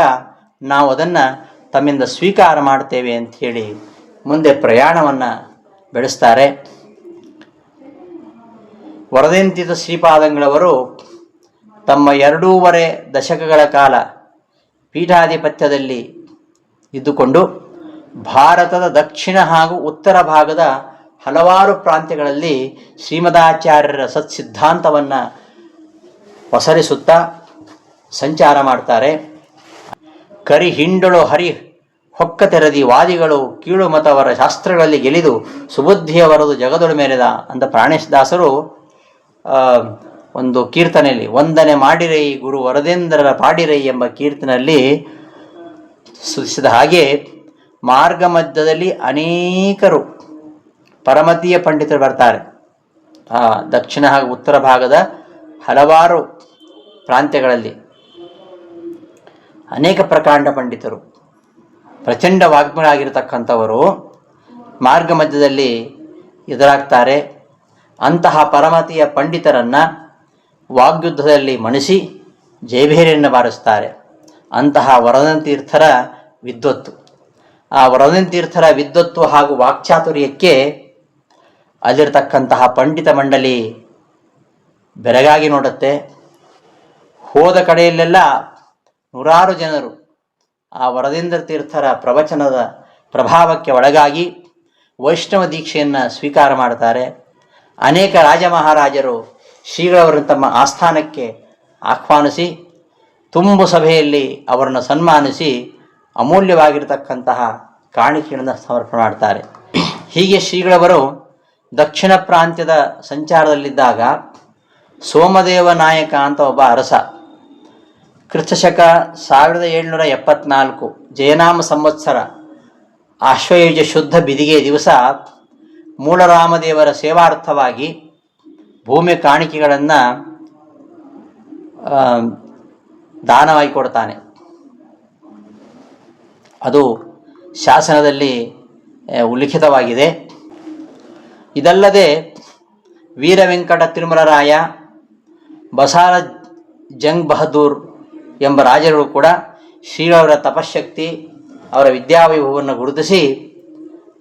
Speaker 1: ನಾವು ಅದನ್ನು ತಮ್ಮಿಂದ ಸ್ವೀಕಾರ ಮಾಡ್ತೇವೆ ಅಂಥೇಳಿ ಮುಂದೆ ಪ್ರಯಾಣವನ್ನು ಬೆಳೆಸ್ತಾರೆ. ವರದೇಂದ್ರ ತೀರ್ಥ ಶ್ರೀಪಾದಂಗಳವರು ತಮ್ಮ 2.5 ದಶಕಗಳ ಕಾಲ ಪೀಠಾಧಿಪತ್ಯದಲ್ಲಿ ಇದ್ದುಕೊಂಡು ಭಾರತದ ದಕ್ಷಿಣ ಹಾಗೂ ಉತ್ತರ ಭಾಗದ ಹಲವಾರು ಪ್ರಾಂತ್ಯಗಳಲ್ಲಿ ಶ್ರೀಮದಾಚಾರ್ಯರ ಸತ್ಸಿದ್ಧಾಂತವನ್ನು ಪಸರಿಸುತ್ತಾ ಸಂಚಾರ ಮಾಡ್ತಾರೆ. ಕರಿ ಹಿಂಡಳು ಹರಿ ಹೊಕ್ಕ ತೆರದಿ ವಾದಿಗಳು ಕೀಳು ಮತವರ ಶಾಸ್ತ್ರಗಳಲ್ಲಿ ಗೆಲಿದು ಸುಬುದ್ಧಿಯವರದು ಜಗದೊಳು ಮೇರೆದ ಅಂತ ಪ್ರಾಣೇಶದಾಸರು ಒಂದು ಕೀರ್ತನೆಯಲ್ಲಿ ವಂದನೆ ಮಾಡಿರೈ ಗುರು ವರದೇಂದ್ರರ ಪಾಡಿರೈ ಎಂಬ ಕೀರ್ತನೆಯಲ್ಲಿ ಸ್ತುತಿಸಿದ ಹಾಗೆ ಮಾರ್ಗ ಮಧ್ಯದಲ್ಲಿ ಅನೇಕರು ಪರಮತೀಯ ಪಂಡಿತರು ಬರ್ತಾರೆ. ದಕ್ಷಿಣ ಹಾಗೂ ಉತ್ತರ ಭಾಗದ ಹಲವಾರು ಪ್ರಾಂತ್ಯಗಳಲ್ಲಿ ಅನೇಕ ಪ್ರಕಾಂಡ ಪಂಡಿತರು, ಪ್ರಚಂಡ ವಾಗ್ಮಿಗಳಾಗಿರ್ತಕ್ಕಂಥವರು ಮಾರ್ಗ ಮಧ್ಯದಲ್ಲಿ ಎದುರಾಗ್ತಾರೆ. ಅಂತಹ ಪರಮತೀಯ ಪಂಡಿತರನ್ನು ವಾಗ್ಯುದ್ಧದಲ್ಲಿ ಮಣಿಸಿ ಜಯಭೇರಿಯನ್ನು ಬಾರಿಸ್ತಾರೆ. ಅಂತಹ ವರದೇಂದ್ರ ತೀರ್ಥರ ವಿದ್ವತ್ತು, ಆ ವರದೇಂದ್ರ ತೀರ್ಥರ ವಿದ್ವತ್ತು ಹಾಗೂ ವಾಕ್ಚಾತುರ್ಯಕ್ಕೆ ಅಲ್ಲಿರ್ತಕ್ಕಂತಹ ಪಂಡಿತ ಮಂಡಳಿ ಬೆರಗಾಗಿ ನೋಡುತ್ತೆ. ಹೋದ ಕಡೆಯಲ್ಲೆಲ್ಲ ನೂರಾರು ಜನರು ಆ ವರದೇಂದ್ರ ತೀರ್ಥರ ಪ್ರವಚನದ ಪ್ರಭಾವಕ್ಕೆ ಒಳಗಾಗಿ ವೈಷ್ಣವ ದೀಕ್ಷೆಯನ್ನು ಸ್ವೀಕಾರ ಮಾಡ್ತಾರೆ. ಅನೇಕ ರಾಜ ಮಹಾರಾಜರು ಶ್ರೀಗಳವರನ್ನು ತಮ್ಮ ಆಸ್ಥಾನಕ್ಕೆ ಆಹ್ವಾನಿಸಿ ತುಂಬು ಸಭೆಯಲ್ಲಿ ಅವರನ್ನು ಸನ್ಮಾನಿಸಿ ಅಮೂಲ್ಯವಾಗಿರತಕ್ಕಂತಹ ಕಾಣಿಕೆಗಳನ್ನು ಸಮರ್ಪಣೆ ಮಾಡ್ತಾರೆ. ಹೀಗೆ ಶ್ರೀಗಳವರು ದಕ್ಷಿಣ ಪ್ರಾಂತ್ಯದ ಸಂಚಾರದಲ್ಲಿದ್ದಾಗ ಸೋಮದೇವ ನಾಯಕ ಅಂತ ಒಬ್ಬ ಅರಸ, ಕ್ರಿಸ್ತಶಕ 1774 ಜಯನಾಮ ಸಂವತ್ಸರ ಆಶ್ವಯುಜ ಶುದ್ಧ ಬಿದಿಗೆ ದಿವಸ ಮೂಲರಾಮದೇವರ ಸೇವಾರ್ಥವಾಗಿ ಭೂಮಿ ಕಾಣಿಕೆಗಳನ್ನು ದಾನವಾಗಿ ಕೊಡ್ತಾನೆ. ಅದು ಶಾಸನದಲ್ಲಿ ಉಲ್ಲಿಖಿತವಾಗಿದೆ. ಇದಲ್ಲದೆ ವೀರ ವೆಂಕಟ ತಿರುಮಲರಾಯ, ಬಸಾರ ಜಂಗ್ ಬಹದ್ದೂರ್ ಎಂಬ ರಾಜರು ಕೂಡ ಶ್ರೀಗಳವರ ತಪಶಕ್ತಿ, ಅವರ ವಿದ್ಯಾವೈಭವವನ್ನು ಗುರುತಿಸಿ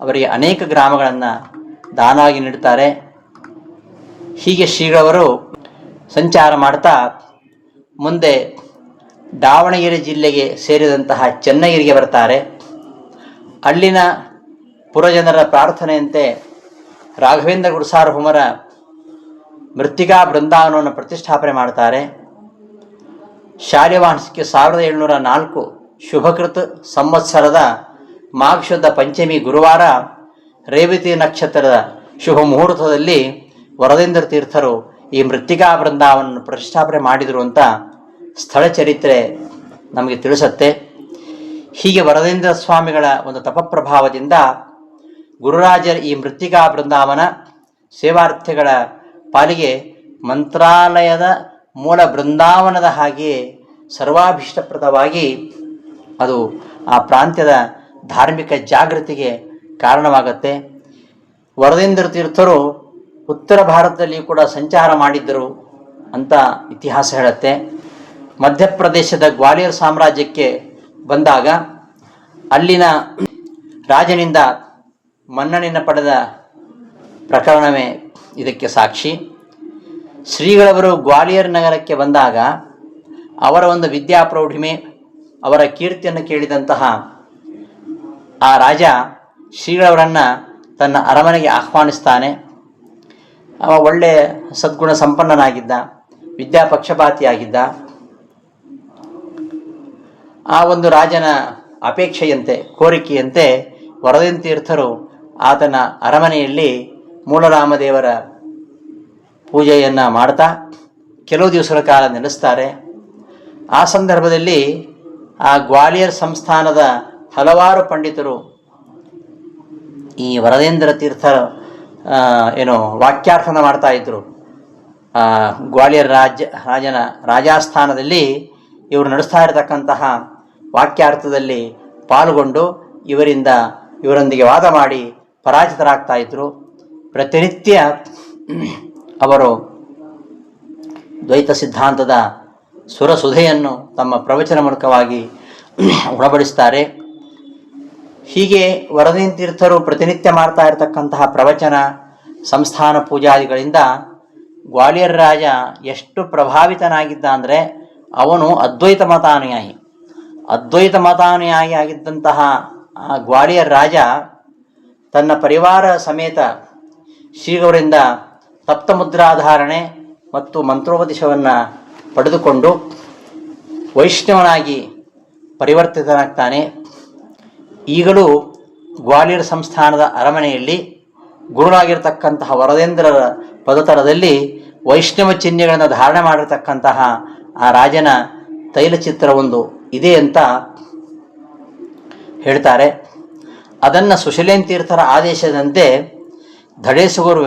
Speaker 1: ಅವರಿಗೆ ಅನೇಕ ಗ್ರಾಮಗಳನ್ನು ದಾನವಾಗಿ ನೀಡುತ್ತಾರೆ. ಹೀಗೆ ಶ್ರೀಗಳವರು ಸಂಚಾರ ಮಾಡ್ತಾ ಮುಂದೆ ದಾವಣಗೆರೆ ಜಿಲ್ಲೆಗೆ ಸೇರಿದಂತಹ ಚೆನ್ನಗಿರಿಗೆ ಬರ್ತಾರೆ. ಅಲ್ಲಿನ ಪುರಜನರ ಪ್ರಾರ್ಥನೆಯಂತೆ ರಾಘವೇಂದ್ರ ಗುರುಸಾರ್ವಭೌಮರ ಮೃತ್ತಿಕಾ ಬೃಂದಾವನವನ್ನು ಪ್ರತಿಷ್ಠಾಪನೆ ಮಾಡ್ತಾರೆ. ಶಾಲಿವಾಹನಕ್ಕೆ 1704 ಶುಭಕೃತ್ ಸಂವತ್ಸರದ ಮಾಘಶುದ್ಧ ಪಂಚಮಿ ಗುರುವಾರ ರೇವತಿ ನಕ್ಷತ್ರದ ಶುಭ ಮುಹೂರ್ತದಲ್ಲಿ ವರದೇಂದ್ರ ತೀರ್ಥರು ಈ ಮೃತ್ತಿಕಾ ಬೃಂದಾವನವನ್ನು ಪ್ರತಿಷ್ಠಾಪನೆ ಮಾಡಿದರು ಅಂತ ಸ್ಥಳ ಚರಿತ್ರೆ ನಮಗೆ ತಿಳಿಸುತ್ತೆ. ಹೀಗೆ ವರದೇಂದ್ರ ಸ್ವಾಮಿಗಳ ಒಂದು ತಪಪ್ರಭಾವದಿಂದ ಗುರುರಾಜರ ಈ ಮೃತ್ತಿಕಾ ಬೃಂದಾವನ ಸೇವಾರ್ಥಿಗಳ ಪಾಲಿಗೆ ಮಂತ್ರಾಲಯದ ಮೂಲ ಬೃಂದಾವನದ ಹಾಗೆಯೇ ಸರ್ವಾಭೀಷ್ಟಪ್ರದವಾಗಿ ಅದು ಆ ಪ್ರಾಂತ್ಯದ ಧಾರ್ಮಿಕ ಜಾಗೃತಿಗೆ ಕಾರಣವಾಗುತ್ತೆ. ವರದೇಂದ್ರ ತೀರ್ಥರು ಉತ್ತರ ಭಾರತದಲ್ಲಿ ಕೂಡ ಸಂಚಾರ ಮಾಡಿದ್ದರು ಅಂತ ಇತಿಹಾಸ ಹೇಳುತ್ತೆ. ಮಧ್ಯಪ್ರದೇಶದ ಗ್ವಾಲಿಯರ್ ಸಾಮ್ರಾಜ್ಯಕ್ಕೆ ಬಂದಾಗ ಅಲ್ಲಿನ ರಾಜನಿಂದ ಮನ್ನಣೆಯನ್ನು ಪಡೆದ ಪ್ರಕರಣವೇ ಇದಕ್ಕೆ ಸಾಕ್ಷಿ. ಶ್ರೀಗಳವರು ಗ್ವಾಲಿಯರ್ ನಗರಕ್ಕೆ ಬಂದಾಗ ಅವರ ಒಂದು ವಿದ್ಯಾಪ್ರೌಢಿಮೆ, ಅವರ ಕೀರ್ತಿಯನ್ನು ಕೇಳಿದಂತಹ ಆ ರಾಜ ಶ್ರೀಗಳವರನ್ನು ತನ್ನ ಅರಮನೆಗೆ ಆಹ್ವಾನಿಸ್ತಾನೆ. ಅವ ಒಳ್ಳೆಯ ಸದ್ಗುಣ ಸಂಪನ್ನನಾಗಿದ್ದ, ವಿದ್ಯಾಪಕ್ಷಪಾತಿಯಾಗಿದ್ದ. ಆ ಒಂದು ರಾಜನ ಅಪೇಕ್ಷೆಯಂತೆ, ಕೋರಿಕೆಯಂತೆ ವರದೇಂದ್ರ ತೀರ್ಥರು ಆತನ ಅರಮನೆಯಲ್ಲಿ ಮೂಲರಾಮದೇವರ ಪೂಜೆಯನ್ನು ಮಾಡ್ತಾ ಕೆಲವು ದಿವಸಗಳ ಕಾಲ ನೆಲೆಸ್ತಾರೆ. ಆ ಸಂದರ್ಭದಲ್ಲಿ ಆ ಗ್ವಾಲಿಯರ್ ಸಂಸ್ಥಾನದ ಹಲವಾರು ಪಂಡಿತರು ಈ ವರದೇಂದ್ರ ತೀರ್ಥರ ವಾಕ್ಯಾರ್ಥನ ಮಾಡ್ತಾ ಇದ್ದರು. ಗ್ವಾಲಿಯರ್ ರಾಜನ ರಾಜಾಸ್ಥಾನದಲ್ಲಿ ಇವರು ನಡೆಸ್ತಾ ಇರತಕ್ಕಂತಹ ವಾಕ್ಯಾರ್ಥದಲ್ಲಿ ಪಾಲ್ಗೊಂಡು ಇವರೊಂದಿಗೆ ವಾದ ಮಾಡಿ ಪರಾಜಿತರಾಗ್ತಾ ಇದ್ದರು. ಪ್ರತಿನಿತ್ಯ ಅವರು ದ್ವೈತ ಸಿದ್ಧಾಂತದ ಸುರಸುಧೆಯನ್ನು ತಮ್ಮ ಪ್ರವಚನ ಮೂಲಕವಾಗಿ ಉಣಬಡಿಸ್ತಾರೆ. ಹೀಗೆ ವರದೇಂದ್ರ ತೀರ್ಥರು ಪ್ರತಿನಿತ್ಯ ಮಾಡ್ತಾ ಇರತಕ್ಕಂತಹ ಪ್ರವಚನ, ಸಂಸ್ಥಾನ ಪೂಜಾದಿಗಳಿಂದ ಗ್ವಾಲಿಯರ್ ರಾಜ ಎಷ್ಟು ಪ್ರಭಾವಿತನಾಗಿದ್ದ ಅಂದರೆ ಅವನು ಅದ್ವೈತ ಮತಾನುಯಾಯಿ ಆಗಿದ್ದಂತಹ ಆ ಗ್ವಾಲಿಯರ್ ರಾಜ ತನ್ನ ಪರಿವಾರ ಸಮೇತ ಶ್ರೀಗಳವರಿಂದ ಸಪ್ತಮುದ್ರಾಧಾರಣೆ ಮತ್ತು ಮಂತ್ರೋಪದೇಶವನ್ನು ಪಡೆದುಕೊಂಡು ವೈಷ್ಣವನಾಗಿ ಪರಿವರ್ತಿತನಾಗ್ತಾನೆ. ಈಗಲೂ ಗ್ವಾಲಿಯರ್ ಸಂಸ್ಥಾನದ ಅರಮನೆಯಲ್ಲಿ ಗುರುರಾಗಿರ್ತಕ್ಕಂತಹ ವರದೇಂದ್ರರ ಪದತಲದಲ್ಲಿ ವೈಷ್ಣವ ಚಿಹ್ನೆಗಳನ್ನು ಧಾರಣೆ ಮಾಡಿರ್ತಕ್ಕಂತಹ ಆ ರಾಜನ ತೈಲಚಿತ್ರವೊಂದು ಇದೆ ಅಂತ ಹೇಳ್ತಾರೆ. ಅದನ್ನು ಸುಶೀಲೇನ್ ತೀರ್ಥರ ಆದೇಶದಂತೆ ಧಡೇಸುಗೂರು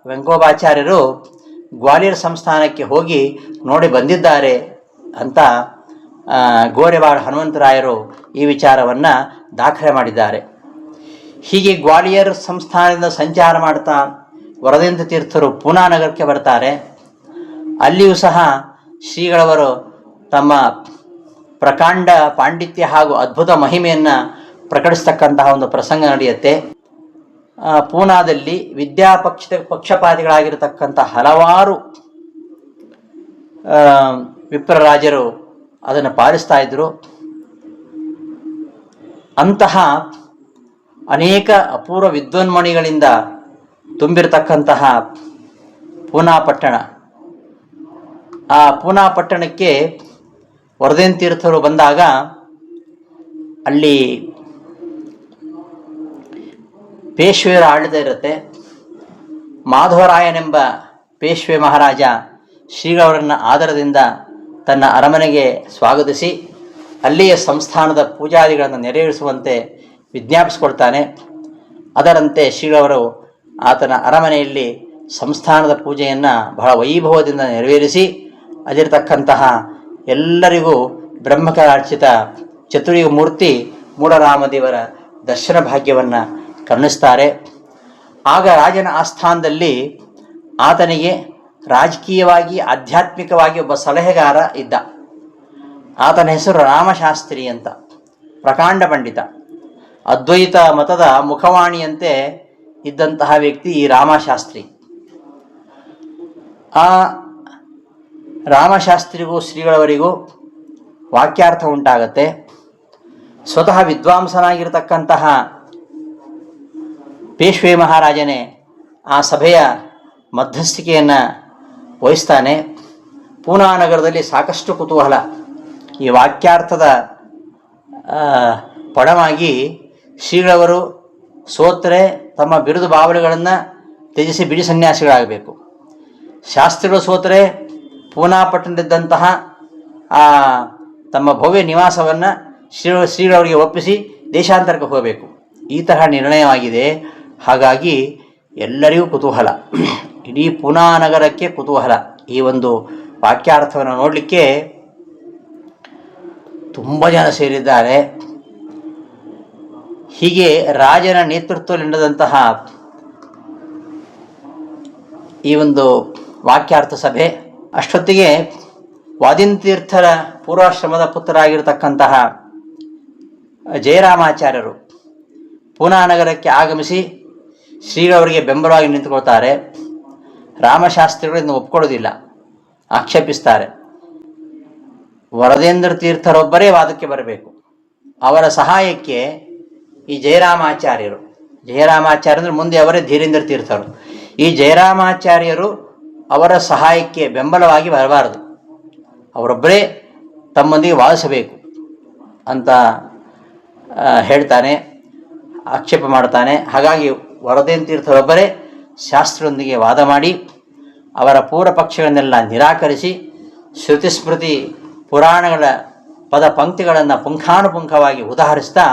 Speaker 1: ವೆಂಕೋಬಾಚಾರ್ಯರು ಗ್ವಾಲಿಯರ್ ಸಂಸ್ಥಾನಕ್ಕೆ ಹೋಗಿ ನೋಡಿ ಬಂದಿದ್ದಾರೆ ಅಂತ ಗೋರೆವಾಡ ಹನುಮಂತರಾಯರು ಈ ವಿಚಾರವನ್ನು ದಾಖಲೆ ಮಾಡಿದ್ದಾರೆ. ಹೀಗೆ ಗ್ವಾಲಿಯರ್ ಸಂಸ್ಥಾನದಿಂದ ಸಂಚಾರ ಮಾಡ್ತಾ ವರದೇಂದ್ರ ತೀರ್ಥರು ಪೂನಾ ನಗರಕ್ಕೆ ಬರ್ತಾರೆ. ಅಲ್ಲಿಯೂ ಸಹ ಶ್ರೀಗಳವರು ತಮ್ಮ ಪ್ರಕಾಂಡ ಪಾಂಡಿತ್ಯ ಹಾಗೂ ಅದ್ಭುತ ಮಹಿಮೆಯನ್ನು ಪ್ರಕಟಿಸ್ತಕ್ಕಂತಹ ಒಂದು ಪ್ರಸಂಗ ನಡೆಯುತ್ತೆ. ಪೂನಾದಲ್ಲಿ ಪಕ್ಷಪಾತಿಗಳಾಗಿರತಕ್ಕಂಥ ಹಲವಾರು ವಿಪ್ರರಾಜರು ಅದನ್ನು ಪಾಲಿಸ್ತಾ ಇದ್ದರು. ಅಂತಹ ಅನೇಕ ಅಪೂರ್ವ ವಿದ್ವನ್ಮಣಿಗಳಿಂದ ತುಂಬಿರತಕ್ಕಂತಹ ಪೂನಾ ಪಟ್ಟಣ, ಆ ಪೂನಾ ಪಟ್ಟಣಕ್ಕೆ ವರದೇಂದ್ರ ತೀರ್ಥರು ಬಂದಾಗ ಅಲ್ಲಿ ಪೇಶ್ವೆಯರ ಆಡಳಿತ ಇರುತ್ತೆ. ಮಾಧವರಾಯನೆಂಬ ಪೇಶ್ವೆ ಮಹಾರಾಜ ಶ್ರೀಗಳವರನ್ನು ಆದರದಿಂದ ತನ್ನ ಅರಮನೆಗೆ ಸ್ವಾಗತಿಸಿ ಅಲ್ಲಿಯ ಸಂಸ್ಥಾನದ ಪೂಜಾದಿಗಳನ್ನು ನೆರವೇರಿಸುವಂತೆ ವಿಜ್ಞಾಪಿಸಿಕೊಳ್ತಾನೆ. ಅದರಂತೆ ಶ್ರೀಗಳವರು ಆತನ ಅರಮನೆಯಲ್ಲಿ ಸಂಸ್ಥಾನದ ಪೂಜೆಯನ್ನು ಬಹಳ ವೈಭವದಿಂದ ನೆರವೇರಿಸಿ ಅಲ್ಲಿರತಕ್ಕಂತಹ ಎಲ್ಲರಿಗೂ ಬ್ರಹ್ಮಕಲಾರ್ಚಿತ ಚತುರ್ಯುಗ ಮೂರ್ತಿ ಮೂಢರಾಮದೇವರ ದರ್ಶನ ಭಾಗ್ಯವನ್ನು ಕರುಣಿಸ್ತಾರೆ. ಆಗ ರಾಜನ ಆಸ್ಥಾನದಲ್ಲಿ ಆತನಿಗೆ ರಾಜಕೀಯವಾಗಿ ಆಧ್ಯಾತ್ಮಿಕವಾಗಿ ಒಬ್ಬ ಸಲಹೆಗಾರ ಇದ್ದ. ಆತನ ಹೆಸರು ರಾಮಶಾಸ್ತ್ರಿ ಅಂತ, ಪ್ರಕಾಂಡ ಪಂಡಿತ, ಅದ್ವೈತ ಮತದ ಮುಖವಾಣಿಯಂತೆ ಇದ್ದಂತಹ ವ್ಯಕ್ತಿ ಈ ರಾಮಶಾಸ್ತ್ರಿ. ಆ ರಾಮಶಾಸ್ತ್ರಿಗೂ ಶ್ರೀಗಳವರಿಗೂ ವಾಕ್ಯಾರ್ಥ ಉಂಟಾಗತ್ತೆ. ಸ್ವತಃ ವಿದ್ವಾಂಸನಾಗಿರ್ತಕ್ಕಂತಹ ಪೇಶ್ವೆ ಮಹಾರಾಜನೇ ಆ ಸಭೆಯ ಮಧ್ಯಸ್ಥಿಕೆಯನ್ನು ವಹಿಸ್ತಾನೆ. ಪೂನಾ ನಗರದಲ್ಲಿ ಸಾಕಷ್ಟು ಕುತೂಹಲ. ಈ ವಾಕ್ಯಾರ್ಥದ ಪಡವಾಗಿ ಶ್ರೀಗಳವರು ಸೋತರೆ ತಮ್ಮ ಬಿರುದು ಬಾವಲಿಗಳನ್ನು ತ್ಯಜಿಸಿ ಬಿಡಿ ಸನ್ಯಾಸಿಗಳಾಗಬೇಕು, ಶಾಸ್ತ್ರಿಗಳು ಸೋತರೆ ಪೂನಾ ಪಟ್ಟಣದಿದ್ದಂತಹ ತಮ್ಮ ಭವ್ಯ ನಿವಾಸವನ್ನು ಶ್ರೀಗಳವರಿಗೆ ಒಪ್ಪಿಸಿ ದೇಶಾಂತರಕ್ಕೆ ಹೋಗಬೇಕು. ಈ ತರಹ ನಿರ್ಣಯವಾಗಿದೆ. ಹಾಗಾಗಿ ಎಲ್ಲರಿಗೂ ಕುತೂಹಲ, ಇಡೀ ಪೂನಾ ನಗರಕ್ಕೆ ಕುತೂಹಲ. ಈ ಒಂದು ವಾಕ್ಯಾರ್ಥವನ್ನು ನೋಡಲಿಕ್ಕೆ ತುಂಬ ಜನ ಸೇರಿದ್ದಾರೆ. ಹೀಗೆ ರಾಜನ ನೇತೃತ್ವದಲ್ಲಿ ನಡೆದಂತಹ ಈ ಒಂದು ವಾಕ್ಯಾರ್ಥ ಸಭೆ ಅಷ್ಟೊತ್ತಿಗೆ ವಾದಿನತೀರ್ಥರ ಪೂರ್ವಾಶ್ರಮದ ಪುತ್ರರಾಗಿರ್ತಕ್ಕಂತಹ ಜಯರಾಮಾಚಾರ್ಯರು ಪೂನಾ ನಗರಕ್ಕೆ ಆಗಮಿಸಿ ಶ್ರೀಗಳವರಿಗೆ ಬೆಂಬಲವಾಗಿ ನಿಂತುಕೊಳ್ತಾರೆ. ರಾಮಶಾಸ್ತ್ರಿಗಳಿಂದ ಒಪ್ಕೊಳ್ಳೋದಿಲ್ಲ, ಆಕ್ಷೇಪಿಸ್ತಾರೆ. ವರದೇಂದ್ರ ತೀರ್ಥರೊಬ್ಬರೇ ವಾದಕ್ಕೆ ಬರಬೇಕು. ಅವರ ಸಹಾಯಕ್ಕೆ ಈ ಜಯರಾಮಾಚಾರ್ಯರು ಅಂದರೆ ಮುಂದೆ ಅವರೇ ಧೀರೇಂದ್ರ ತೀರ್ಥರು, ಈ ಜಯರಾಮಾಚಾರ್ಯರು ಅವರ ಸಹಾಯಕ್ಕೆ ಬೆಂಬಲವಾಗಿ ಬರಬಾರದು, ಅವರೊಬ್ಬರೇ ತಮ್ಮೊಂದಿಗೆ ವಾದಿಸಬೇಕು ಅಂತ ಹೇಳ್ತಾನೆ, ಆಕ್ಷೇಪ ಮಾಡ್ತಾನೆ. ಹಾಗಾಗಿ ವರದೇಂದ್ರ ತೀರ್ಥರೊಬ್ಬರೇ ಶಾಸ್ತ್ರದೊಂದಿಗೆ ವಾದ ಮಾಡಿ ಅವರ ಪೂರ್ವ ಪಕ್ಷಗಳನ್ನೆಲ್ಲ ನಿರಾಕರಿಸಿ ಶ್ರುತಿ ಸ್ಮೃತಿ ಪುರಾಣಗಳ ಪದ ಪಂಕ್ತಿಗಳನ್ನು ಪುಂಖಾನುಪುಂಖವಾಗಿ ಉದಾಹರಿಸ್ತಾ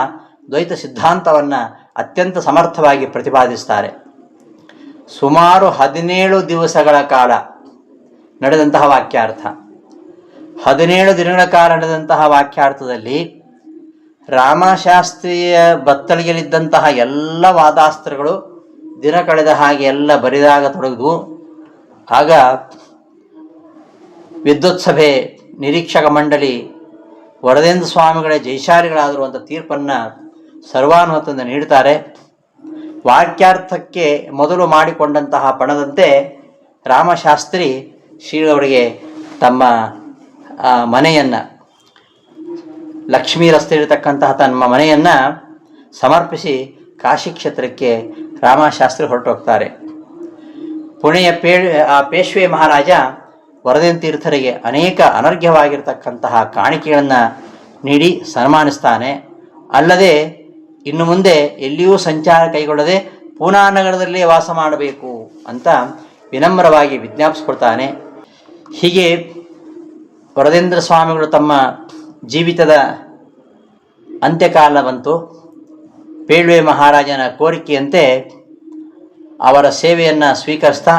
Speaker 1: ದ್ವೈತ ಸಿದ್ಧಾಂತವನ್ನು ಅತ್ಯಂತ ಸಮರ್ಥವಾಗಿ ಪ್ರತಿಪಾದಿಸ್ತಾರೆ. ಸುಮಾರು 17 ದಿವಸಗಳ ಕಾಲ ನಡೆದಂತಹ ವಾಕ್ಯಾರ್ಥ, 17 ದಿನಗಳ ಕಾಲ ನಡೆದಂತಹ ವಾಕ್ಯಾರ್ಥದಲ್ಲಿ ರಾಮಶಾಸ್ತ್ರೀಯ ಬತ್ತಳಿಗೆಯಲ್ಲಿದ್ದಂತಹ ಎಲ್ಲ ವಾದಾಸ್ತ್ರಗಳು ದಿನ ಕಳೆದ ಹಾಗೆ ಎಲ್ಲ ಬರಿದಾಗ ತೊಡಗಿದ್ವು. ಆಗ ವಿದ್ವತ್ಸಭೆ ನಿರೀಕ್ಷಕ ಮಂಡಳಿ ವರದೇಂದ್ರ ಸ್ವಾಮಿಗಳೇ ಜೈಶಾಲಿಗಳಾದರು ಅಂತ ತೀರ್ಪನ್ನು ಸರ್ವಾನುಮತದಿಂದ ನೀಡುತ್ತಾರೆ. ವಾಕ್ಯಾರ್ಥಕ್ಕೆ ಮೊದಲು ಮಾಡಿಕೊಂಡಂತಹ ಪಣದಂತೆ ರಾಮಶಾಸ್ತ್ರಿ ಶ್ರೀಗಳವರಿಗೆ ತಮ್ಮ ಮನೆಯನ್ನು, ಲಕ್ಷ್ಮೀ ರಸ್ತೆ ಇರತಕ್ಕಂತಹ ತಮ್ಮ ಮನೆಯನ್ನು ಸಮರ್ಪಿಸಿ ಕಾಶಿ ಕ್ಷೇತ್ರಕ್ಕೆ ರಾಮಶಾಸ್ತ್ರಿ ಹೊರಟೋಗ್ತಾರೆ. ಪುಣೆಯ ಪೇಶ್ವೆ ಮಹಾರಾಜ ವರದೇಂದ್ರ ತೀರ್ಥರಿಗೆ ಅನೇಕ ಅನರ್ಘ್ಯವಾಗಿರ್ತಕ್ಕಂತಹ ಕಾಣಿಕೆಗಳನ್ನು ನೀಡಿ ಸನ್ಮಾನಿಸ್ತಾನೆ. ಅಲ್ಲದೆ ಇನ್ನು ಮುಂದೆ ಎಲ್ಲಿಯೂ ಸಂಚಾರ ಕೈಗೊಳ್ಳದೆ ಪೂನಾ ನಗರದಲ್ಲೇ ವಾಸ ಮಾಡಬೇಕು ಅಂತ ವಿನಮ್ರವಾಗಿ ವಿಜ್ಞಾಪಿಸ್ಕೊಳ್ತಾನೆ. ಹೀಗೆ ವರದೇಂದ್ರ ಸ್ವಾಮಿಗಳು ತಮ್ಮ ಜೀವಿತದ ಅಂತ್ಯಕಾಲ ಬಂತು. ಪೇಳ್ವೆ ಮಹಾರಾಜನ ಕೋರಿಕೆಯಂತೆ ಅವರ ಸೇವೆಯನ್ನು ಸ್ವೀಕರಿಸ್ತಾ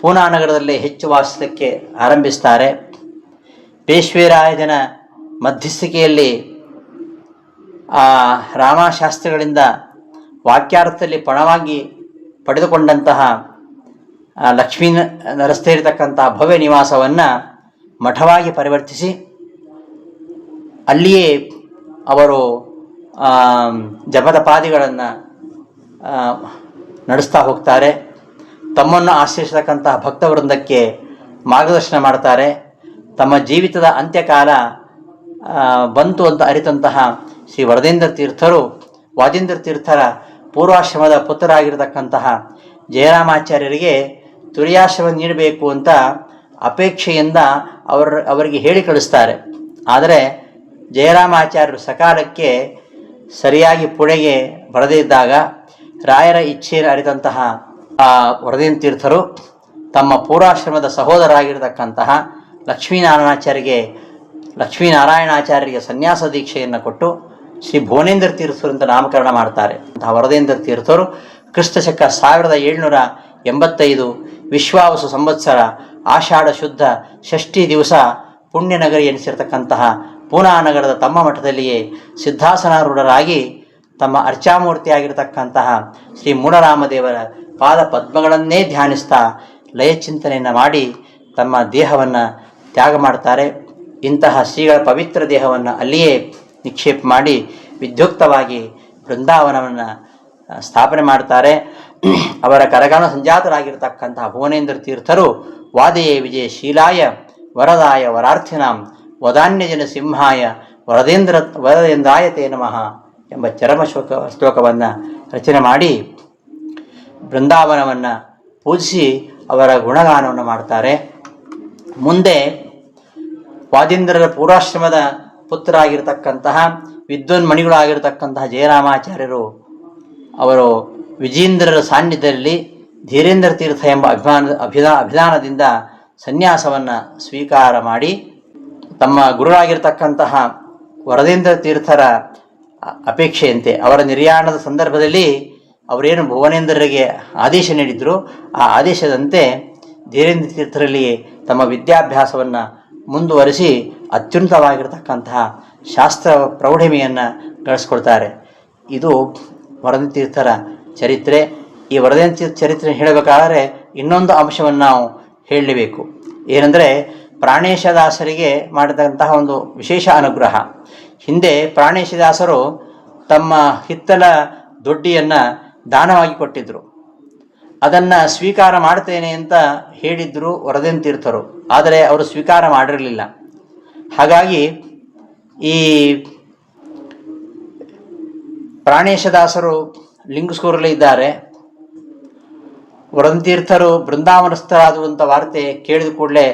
Speaker 1: ಪೂನಾ ನಗರದಲ್ಲಿ ಹೆಚ್ಚು ವಾಸಿಸಲಿಕ್ಕೆ ಆರಂಭಿಸ್ತಾರೆ. ಪೇಶ್ವೆರಾಯನ ಮಧ್ಯಸ್ಥಿಕೆಯಲ್ಲಿ ರಾಮಶಾಸ್ತ್ರಿಗಳಿಂದ ವಾಕ್ಯಾರ್ಥದಲ್ಲಿ ಪಣವಾಗಿ ಪಡೆದುಕೊಂಡಂತಹ ಲಕ್ಷ್ಮೀ ರಸ್ತೆ ಇರತಕ್ಕಂತಹ ಭವ್ಯ ನಿವಾಸವನ್ನು ಮಠವಾಗಿ ಪರಿವರ್ತಿಸಿ ಅಲ್ಲಿಯೇ ಅವರು ಜಪತಪಾದಿಗಳನ್ನು ನಡೆಸ್ತಾ ಹೋಗ್ತಾರೆ. ತಮ್ಮನ್ನು ಆಶ್ರಯಿಸತಕ್ಕಂತಹ ಭಕ್ತವೃಂದಕ್ಕೆ ಮಾರ್ಗದರ್ಶನ ಮಾಡ್ತಾರೆ. ತಮ್ಮ ಜೀವಿತದ ಅಂತ್ಯಕಾಲ ಬಂತು ಅಂತ ಅರಿತಂತಹ ಶ್ರೀ ವರದೇಂದ್ರ ತೀರ್ಥರು ವಾದೀಂದ್ರ ತೀರ್ಥರ ಪೂರ್ವಾಶ್ರಮದ ಪುತ್ರರಾಗಿರತಕ್ಕಂತಹ ಜಯರಾಮಾಚಾರ್ಯರಿಗೆ ತುರ್ಯಾಶ್ರಮ ನೀಡಬೇಕು ಅಂತ ಅಪೇಕ್ಷೆಯಿಂದ ಅವರಿಗೆ ಹೇಳಿ ಕಳಿಸ್ತಾರೆ. ಆದರೆ ಜಯರಾಮಾಚಾರ್ಯರು ಸಕಾಲಕ್ಕೆ ಸರಿಯಾಗಿ ಪುಣೆಗೆ ಬರದೇ ಇದ್ದಾಗ ರಾಯರ ಇಚ್ಛೆಯನ್ನು ಅರಿತಂತಹ ವರದೇಂದ್ರ ತೀರ್ಥರು ತಮ್ಮ ಪೂರ್ವಾಶ್ರಮದ ಸಹೋದರಾಗಿರತಕ್ಕಂತಹ ಲಕ್ಷ್ಮೀನಾರಾಯಣಾಚಾರ್ಯರಿಗೆ ಸನ್ಯಾಸ ದೀಕ್ಷೆಯನ್ನು ಕೊಟ್ಟು ಶ್ರೀ ಭುವನೇಂದ್ರ ತೀರ್ಥರು ಅಂತ ನಾಮಕರಣ ಮಾಡ್ತಾರೆ. ಅಂತಹ ವರದೇಂದ್ರ ತೀರ್ಥರು ಕ್ರಿಸ್ತಶಕ 1723 85 ವಿಶ್ವಾವಸು ಸಂವತ್ಸರ ಆಷಾಢ ಶುದ್ಧ ಷಷ್ಠಿ ದಿವಸ ಪುಣ್ಯನಗರಿ ಎನಿಸಿರತಕ್ಕಂತಹ ಪೂನಾ ನಗರದ ತಮ್ಮ ಮಠದಲ್ಲಿಯೇ ಸಿದ್ಧಾಸನಾರೂಢರಾಗಿ ತಮ್ಮ ಅರ್ಚಾಮೂರ್ತಿಯಾಗಿರತಕ್ಕಂತಹ ಶ್ರೀ ಮೂಢರಾಮದೇವರ ಪಾದ ಪದ್ಮಗಳನ್ನೇ ಧ್ಯಾನಿಸ್ತಾ ಲಯಚಿಂತನೆಯನ್ನು ಮಾಡಿ ತಮ್ಮ ದೇಹವನ್ನು ತ್ಯಾಗ ಮಾಡ್ತಾರೆ. ಇಂತಹ ಶ್ರೀಗಳ ಪವಿತ್ರ ದೇಹವನ್ನು ಅಲ್ಲಿಯೇ ನಿಕ್ಷೇಪ ಮಾಡಿ ವಿದ್ಯುಕ್ತವಾಗಿ ಬೃಂದಾವನವನ್ನು ಸ್ಥಾಪನೆ ಮಾಡ್ತಾರೆ. ಅವರ ಕರಗಾನ ಸಂಜಾತರಾಗಿರ್ತಕ್ಕಂತಹ ಭುವನೇಂದ್ರ ತೀರ್ಥರು ವಾದಯೇ ವಿಜಯ ಶೀಲಾಯ ವರದಾಯ ವರಾರ್ಥಿನಾಂ ವದಾನ್ಯಜನ ಸಿಂಹಾಯ ವರದೇಂದ್ರಾಯತೆ ನಮಃ ಎಂಬ ಚರಮ ಶ್ಲೋಕವನ್ನು ರಚನೆ ಮಾಡಿ ಬೃಂದಾವನವನ್ನು ಪೂಜಿಸಿ ಅವರ ಗುಣಗಾನವನ್ನು ಮಾಡ್ತಾರೆ. ಮುಂದೆ ವಾದೀಂದ್ರರ ಪೂರ್ವಾಶ್ರಮದ ಪುತ್ರರಾಗಿರ್ತಕ್ಕಂತಹ ವಿದ್ವನ್ಮಣಿಗಳಾಗಿರ್ತಕ್ಕಂತಹ ಜಯರಾಮಾಚಾರ್ಯರು ಅವರು ವಿಜೇಂದ್ರರ ಸಾನ್ನಿಧ್ಯದಲ್ಲಿ ಧೀರೇಂದ್ರ ತೀರ್ಥ ಎಂಬ ಅಭಿಧಾನದಿಂದ ಸನ್ಯಾಸವನ್ನು ಸ್ವೀಕಾರ ಮಾಡಿ ತಮ್ಮ ಗುರುಗಳಾಗಿರ್ತಕ್ಕಂತಹ ವರದೇಂದ್ರ ತೀರ್ಥರ ಅಪೇಕ್ಷೆಯಂತೆ ಅವರ ನಿರ್ಯಾಣದ ಸಂದರ್ಭದಲ್ಲಿ ಅವರೇನು ಭುವನೇಂದ್ರರಿಗೆ ಆದೇಶ ನೀಡಿದ್ರು ಆ ಆದೇಶದಂತೆ ಧೀರೇಂದ್ರ ತೀರ್ಥರಲ್ಲಿ ತಮ್ಮ ವಿದ್ಯಾಭ್ಯಾಸವನ್ನು ಮುಂದುವರಿಸಿ ಅತ್ಯುನ್ನತವಾಗಿರ್ತಕ್ಕಂತಹ ಶಾಸ್ತ್ರ ಪ್ರೌಢಿಮೆಯನ್ನು ಗಳಿಸ್ಕೊಳ್ತಾರೆ. ಇದು ವರದೇಂದ್ರ ತೀರ್ಥರ ಚರಿತ್ರೆ. ಈ ವರದೇಂದ್ರ ತೀರ್ಥ ಚರಿತ್ರೆ ಹೇಳಬೇಕಾದರೆ ಇನ್ನೊಂದು ಅಂಶವನ್ನು ನಾವು ಹೇಳಲೇಬೇಕು. ಏನೆಂದರೆ ಪ್ರಾಣೇಶದಾಸರಿಗೆ ಮಾಡಿದಂತಹ ಒಂದು ವಿಶೇಷ ಅನುಗ್ರಹ. ಹಿಂದೆ ಪ್ರಾಣೇಶದಾಸರು ತಮ್ಮ ಹಿತ್ತಲ ದೊಡ್ಡಿಯನ್ನು ದಾನವಾಗಿ ಕೊಟ್ಟಿದ್ದರು. ಅದನ್ನು ಸ್ವೀಕಾರ ಮಾಡ್ತೇನೆ ಅಂತ ಹೇಳಿದ್ರು ವರದೇಂದ್ರ ತೀರ್ಥರು, ಆದರೆ ಅವರು ಸ್ವೀಕಾರ ಮಾಡಿರಲಿಲ್ಲ. ಹಾಗಾಗಿ ಈ ಪ್ರಾಣೇಶದಾಸರು ಲಿಂಗಸ್ಕೂರಲ್ಲಿ ಇದ್ದಾರೆ. ವರದೇಂದ್ರ ತೀರ್ಥರು ಬೃಂದಾವನಸ್ಥರಾದುವಂಥ ವಾರ್ತೆ ಕೇಳಿದ ಕೂಡಲೇ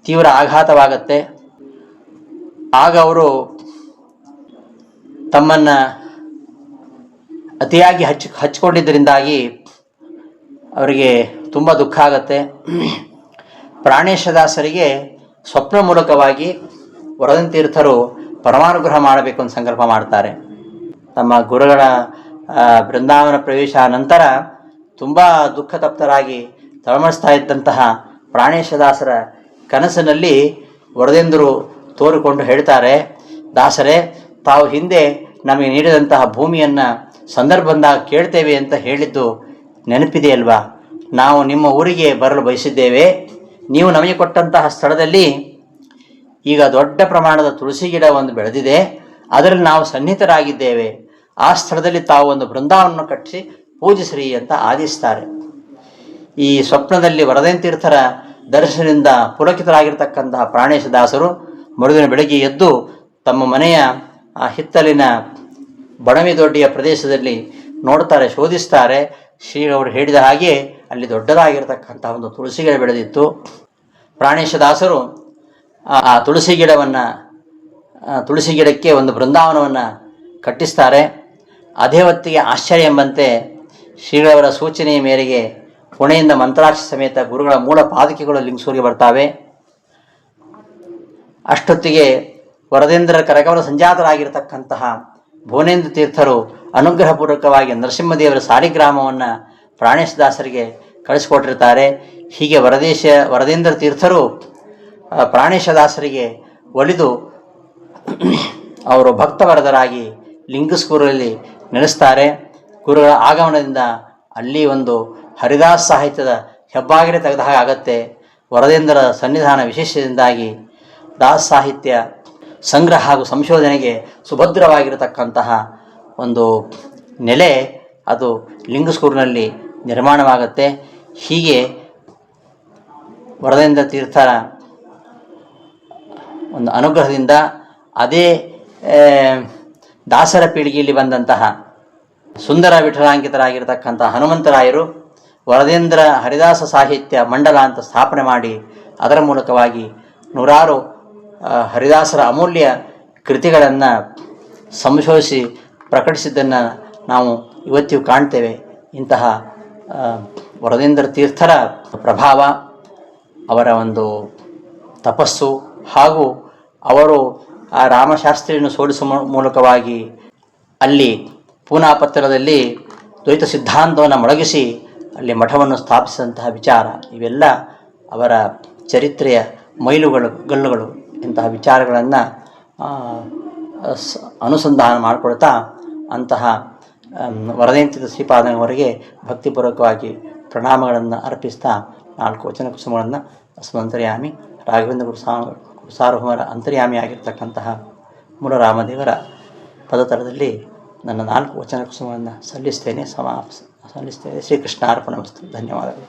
Speaker 1: ತೀವ್ರ ಆಘಾತವಾಗತ್ತೆ. ಆಗ ಅವರು ತಮ್ಮನ್ನು ಅತಿಯಾಗಿ ಹಚ್ಚಿಕೊಂಡಿದ್ದರಿಂದಾಗಿ ಅವರಿಗೆ ತುಂಬ ದುಃಖ ಆಗತ್ತೆ. ಪ್ರಾಣೇಶದಾಸರಿಗೆ ಸ್ವಪ್ನ ಮೂಲಕವಾಗಿ ವರದೇಂದ್ರ ತೀರ್ಥರು ಪರಮಾನುಗ್ರಹ ಮಾಡಬೇಕು ಅಂತ ಸಂಕಲ್ಪ ಮಾಡ್ತಾರೆ. ತಮ್ಮ ಗುರುಗಳ ಬೃಂದಾವನ ಪ್ರವೇಶ ನಂತರ ತುಂಬ ದುಃಖ ತಪ್ತರಾಗಿ ತಳಮಳಿಸ್ತಾ ಇದ್ದಂತಹ ಪ್ರಾಣೇಶದಾಸರ ಕನಸಿನಲ್ಲಿ ವರದೇಂದ್ರರು ತೋರಿಕೊಂಡು ಹೇಳ್ತಾರೆ, ದಾಸರೇ, ತಾವು ಹಿಂದೆ ನಮಗೆ ನೀಡಿದಂತಹ ಭೂಮಿಯನ್ನು ಸಂದರ್ಭ ಬಂದಾಗ ಕೇಳ್ತೇವೆ ಅಂತ ಹೇಳಿದ್ದು ನೆನಪಿದೆಯಲ್ವಾ? ನಾವು ನಿಮ್ಮ ಊರಿಗೆ ಬರಲು ಬಯಸಿದ್ದೇವೆ. ನೀವು ನಮಗೆ ಕೊಟ್ಟಂತಹ ಸ್ಥಳದಲ್ಲಿ ಈಗ ದೊಡ್ಡ ಪ್ರಮಾಣದ ತುಳಸಿ ಗಿಡ ಒಂದು ಬೆಳೆದಿದೆ. ಅದರಲ್ಲಿ ನಾವು ಸನ್ನಿಹಿತರಾಗಿದ್ದೇವೆ. ಆ ಸ್ಥಳದಲ್ಲಿ ತಾವು ಒಂದು ಬೃಂದಾವನವನ್ನು ಕಟ್ಟಿಸಿ ಪೂಜಿಸ್ರಿ ಅಂತ ಆದೇಶಿಸ್ತಾರೆ. ಈ ಸ್ವಪ್ನದಲ್ಲಿ ವರದೇಂದ್ರ ತೀರ್ಥರ ದರ್ಶನದಿಂದ ಪುಲಕಿತರಾಗಿರ್ತಕ್ಕಂತಹ ಪ್ರಾಣೇಶದಾಸರು ಮರುದಿನ ಬೆಳಗ್ಗೆ ಎದ್ದು ತಮ್ಮ ಮನೆಯ ಆ ಹಿತ್ತಲಿನ ಬಣವಿ ದೊಡ್ಡಿಯ ಪ್ರದೇಶದಲ್ಲಿ ನೋಡ್ತಾರೆ, ಶೋಧಿಸ್ತಾರೆ. ಶ್ರೀಗಳು ಹೇಳಿದ ಹಾಗೆ ಅಲ್ಲಿ ದೊಡ್ಡದಾಗಿರ್ತಕ್ಕಂಥ ಒಂದು ತುಳಸಿ ಗಿಡ ಬೆಳೆದಿತ್ತು. ಪ್ರಾಣೇಶದಾಸರು ಆ ತುಳಸಿ ಗಿಡಕ್ಕೆ ಒಂದು ಬೃಂದಾವನವನ್ನು ಕಟ್ಟಿಸ್ತಾರೆ. ಅದೇ ಹೊತ್ತಿಗೆ ಆಶ್ಚರ್ಯ ಎಂಬಂತೆ ಶ್ರೀಗಳವರ ಸೂಚನೆಯ ಮೇರೆಗೆ ಪುಣೆಯಿಂದ ಮಂತ್ರಾಕ್ಷಿ ಸಮೇತ ಗುರುಗಳ ಮೂಲ ಪಾದಕೆಗಳು ಲಿಂಗಸೂರಿಗೆ ಬರ್ತಾವೆ. ಅಷ್ಟೊತ್ತಿಗೆ ವರದೇಂದ್ರ ಕರಗಮನ ಸಂಜಾತರಾಗಿರ್ತಕ್ಕಂತಹ ಭುವನೇಂದ್ರ ತೀರ್ಥರು ಅನುಗ್ರಹಪೂರ್ವಕವಾಗಿ ನರಸಿಂಹದೇವರ ಸಾಲಿಗ್ರಾಮವನ್ನು ಪ್ರಾಣೇಶದಾಸರಿಗೆ ಕಳಿಸಿಕೊಟ್ಟಿರ್ತಾರೆ. ಹೀಗೆ ವರದೇಂದ್ರ ತೀರ್ಥರು ಪ್ರಾಣೇಶದಾಸರಿಗೆ ಒಲಿದು ಅವರು ಭಕ್ತವರದರಾಗಿ ಲಿಂಗಸ್ಕೂರಲ್ಲಿ ನೆಲೆಸ್ತಾರೆ. ಗುರುಗಳ ಆಗಮನದಿಂದ ಅಲ್ಲಿ ಒಂದು ಹರಿದಾಸ ಸಾಹಿತ್ಯದ ಹೆಬ್ಬಾಗಿಲು ತೆಗೆದ ಹಾಗೆ ಆಗತ್ತೆ. ವರದೇಂದ್ರ ಸನ್ನಿಧಾನ ವಿಶೇಷದಿಂದಾಗಿ ದಾಸ ಸಾಹಿತ್ಯ ಸಂಗ್ರಹ ಹಾಗೂ ಸಂಶೋಧನೆಗೆ ಸುಭದ್ರವಾಗಿರತಕ್ಕಂತಹ ಒಂದು ನೆಲೆ ಅದು ಲಿಂಗಸ್ಕೂರಿನಲ್ಲಿ ನಿರ್ಮಾಣವಾಗುತ್ತೆ. ಹೀಗೆ ವರದೇಂದ್ರ ತೀರ್ಥರ ಒಂದು ಅನುಗ್ರಹದಿಂದ ಅದೇ ದಾಸರ ಪೀಳಿಗೆಯಲ್ಲಿ ಬಂದಂತಹ ಸುಂದರ ವಿಠಲಾಂಕಿತರಾಗಿರ್ತಕ್ಕಂಥ ಹನುಮಂತರಾಯರು ವರದೇಂದ್ರ ಹರಿದಾಸ ಸಾಹಿತ್ಯ ಮಂಡಲ ಅಂತ ಸ್ಥಾಪನೆ ಮಾಡಿ ಅದರ ಮೂಲಕವಾಗಿ ನೂರಾರು ಹರಿದಾಸರ ಅಮೂಲ್ಯ ಕೃತಿಗಳನ್ನು ಸಂಶೋಧಿಸಿ ಪ್ರಕಟಿಸಿದ್ದನ್ನು ನಾವು ಇವತ್ತಿಗೂ ಕಾಣ್ತೇವೆ. ಇಂತಹ ವರದೇಂದ್ರ ತೀರ್ಥರ ಪ್ರಭಾವ, ಅವರ ಒಂದು ತಪಸ್ಸು ಹಾಗೂ ಅವರು ಆ ರಾಮಶಾಸ್ತ್ರಿಯನ್ನು ಸೋಲಿಸುವ ಮೂಲಕವಾಗಿ ಅಲ್ಲಿ ಪೂನಾ ಪತ್ತನದಲ್ಲಿ ದ್ವೈತ ಸಿದ್ಧಾಂತವನ್ನು ಮೊಳಗಿಸಿ ಅಲ್ಲಿ ಮಠವನ್ನು ಸ್ಥಾಪಿಸಿದಂತಹ ವಿಚಾರ, ಇವೆಲ್ಲ ಅವರ ಚರಿತ್ರೆಯ ಗಲ್ಲುಗಳು ಇಂತಹ ವಿಚಾರಗಳನ್ನು ಅನುಸಂಧಾನ ಮಾಡಿಕೊಳ್ತಾ ಅಂತಹ ವರದಯಂತಿ ಶ್ರೀಪಾದನವರಿಗೆ ಭಕ್ತಿಪೂರ್ವಕವಾಗಿ ಪ್ರಣಾಮಗಳನ್ನು ಅರ್ಪಿಸ್ತಾ 4 ವಚನ ಕುಸುಮಗಳನ್ನು ಅಸ್ಮಂತರ್ಯಾಮಿ ರಾಘವೇಂದ್ರ ಸಾರ್ವಭೌಮರ ಅಂತರ್ಯಾಮಿಯಾಗಿರ್ತಕ್ಕಂತಹ ಮೂಲರಾಮದೇವರ ಪದತಲದಲ್ಲಿ ನನ್ನ 4 ವಚನ ಕುಸುಮಗಳನ್ನು ಸಲ್ಲಿಸ್ತೇನೆ. ಶ್ರೀಕೃಷ್ಣಾರ್ಪಣಮಸ್ತು. ಧನ್ಯವಾದಗಳು.